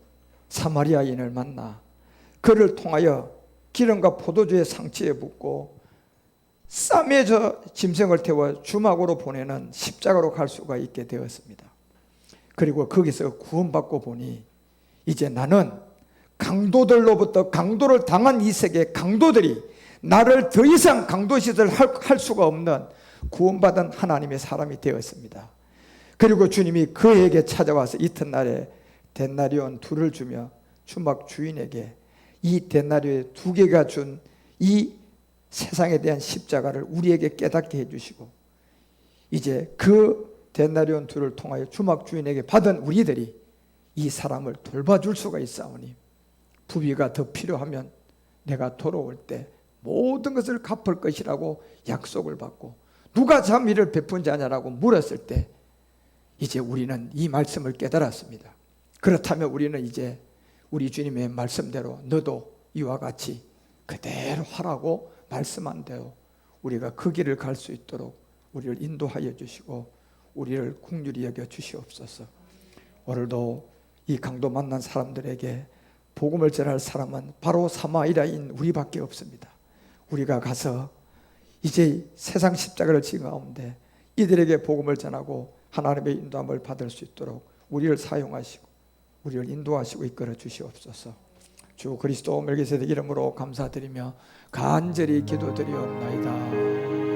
[SPEAKER 1] 사마리아인을 만나 그를 통하여 기름과 포도주의 상치에 붓고 쌈에 저 짐승을 태워 주막으로 보내는 십자가로 갈 수가 있게 되었습니다. 그리고 거기서 구원받고 보니 이제 나는 강도들로부터 강도를 당한 이 세계 강도들이 나를 더 이상 강도짓을 할 수가 없는 구원받은 하나님의 사람이 되었습니다. 그리고 주님이 그에게 찾아와서 이튿날에 데나리온 2를 주며 주막 주인에게 이 데나리온 2개가 준 이 세상에 대한 십자가를 우리에게 깨닫게 해주시고, 이제 그 데나리온 2를 통하여 주막 주인에게 받은 우리들이 이 사람을 돌봐줄 수가 있사오니 부비가 더 필요하면 내가 돌아올 때 모든 것을 갚을 것이라고 약속을 받고, 누가 자비를 베푼 자냐라고 물었을 때 이제 우리는 이 말씀을 깨달았습니다. 그렇다면 우리는 이제 우리 주님의 말씀대로 너도 이와 같이 그대로 하라고 말씀한 대로 우리가 그 길을 갈 수 있도록 우리를 인도하여 주시고 우리를 긍휼히 여겨 주시옵소서. 오늘도 이 강도 만난 사람들에게 복음을 전할 사람은 바로 사마리아인 우리밖에 없습니다. 우리가 가서 이제 세상 십자가를 지은 가운데 이들에게 복음을 전하고 하나님의 인도함을 받을 수 있도록 우리를 사용하시고 우리를 인도하시고 이끌어 주시옵소서. 주 그리스도 멜기세덱 이름으로 감사드리며 간절히 기도드리옵나이다.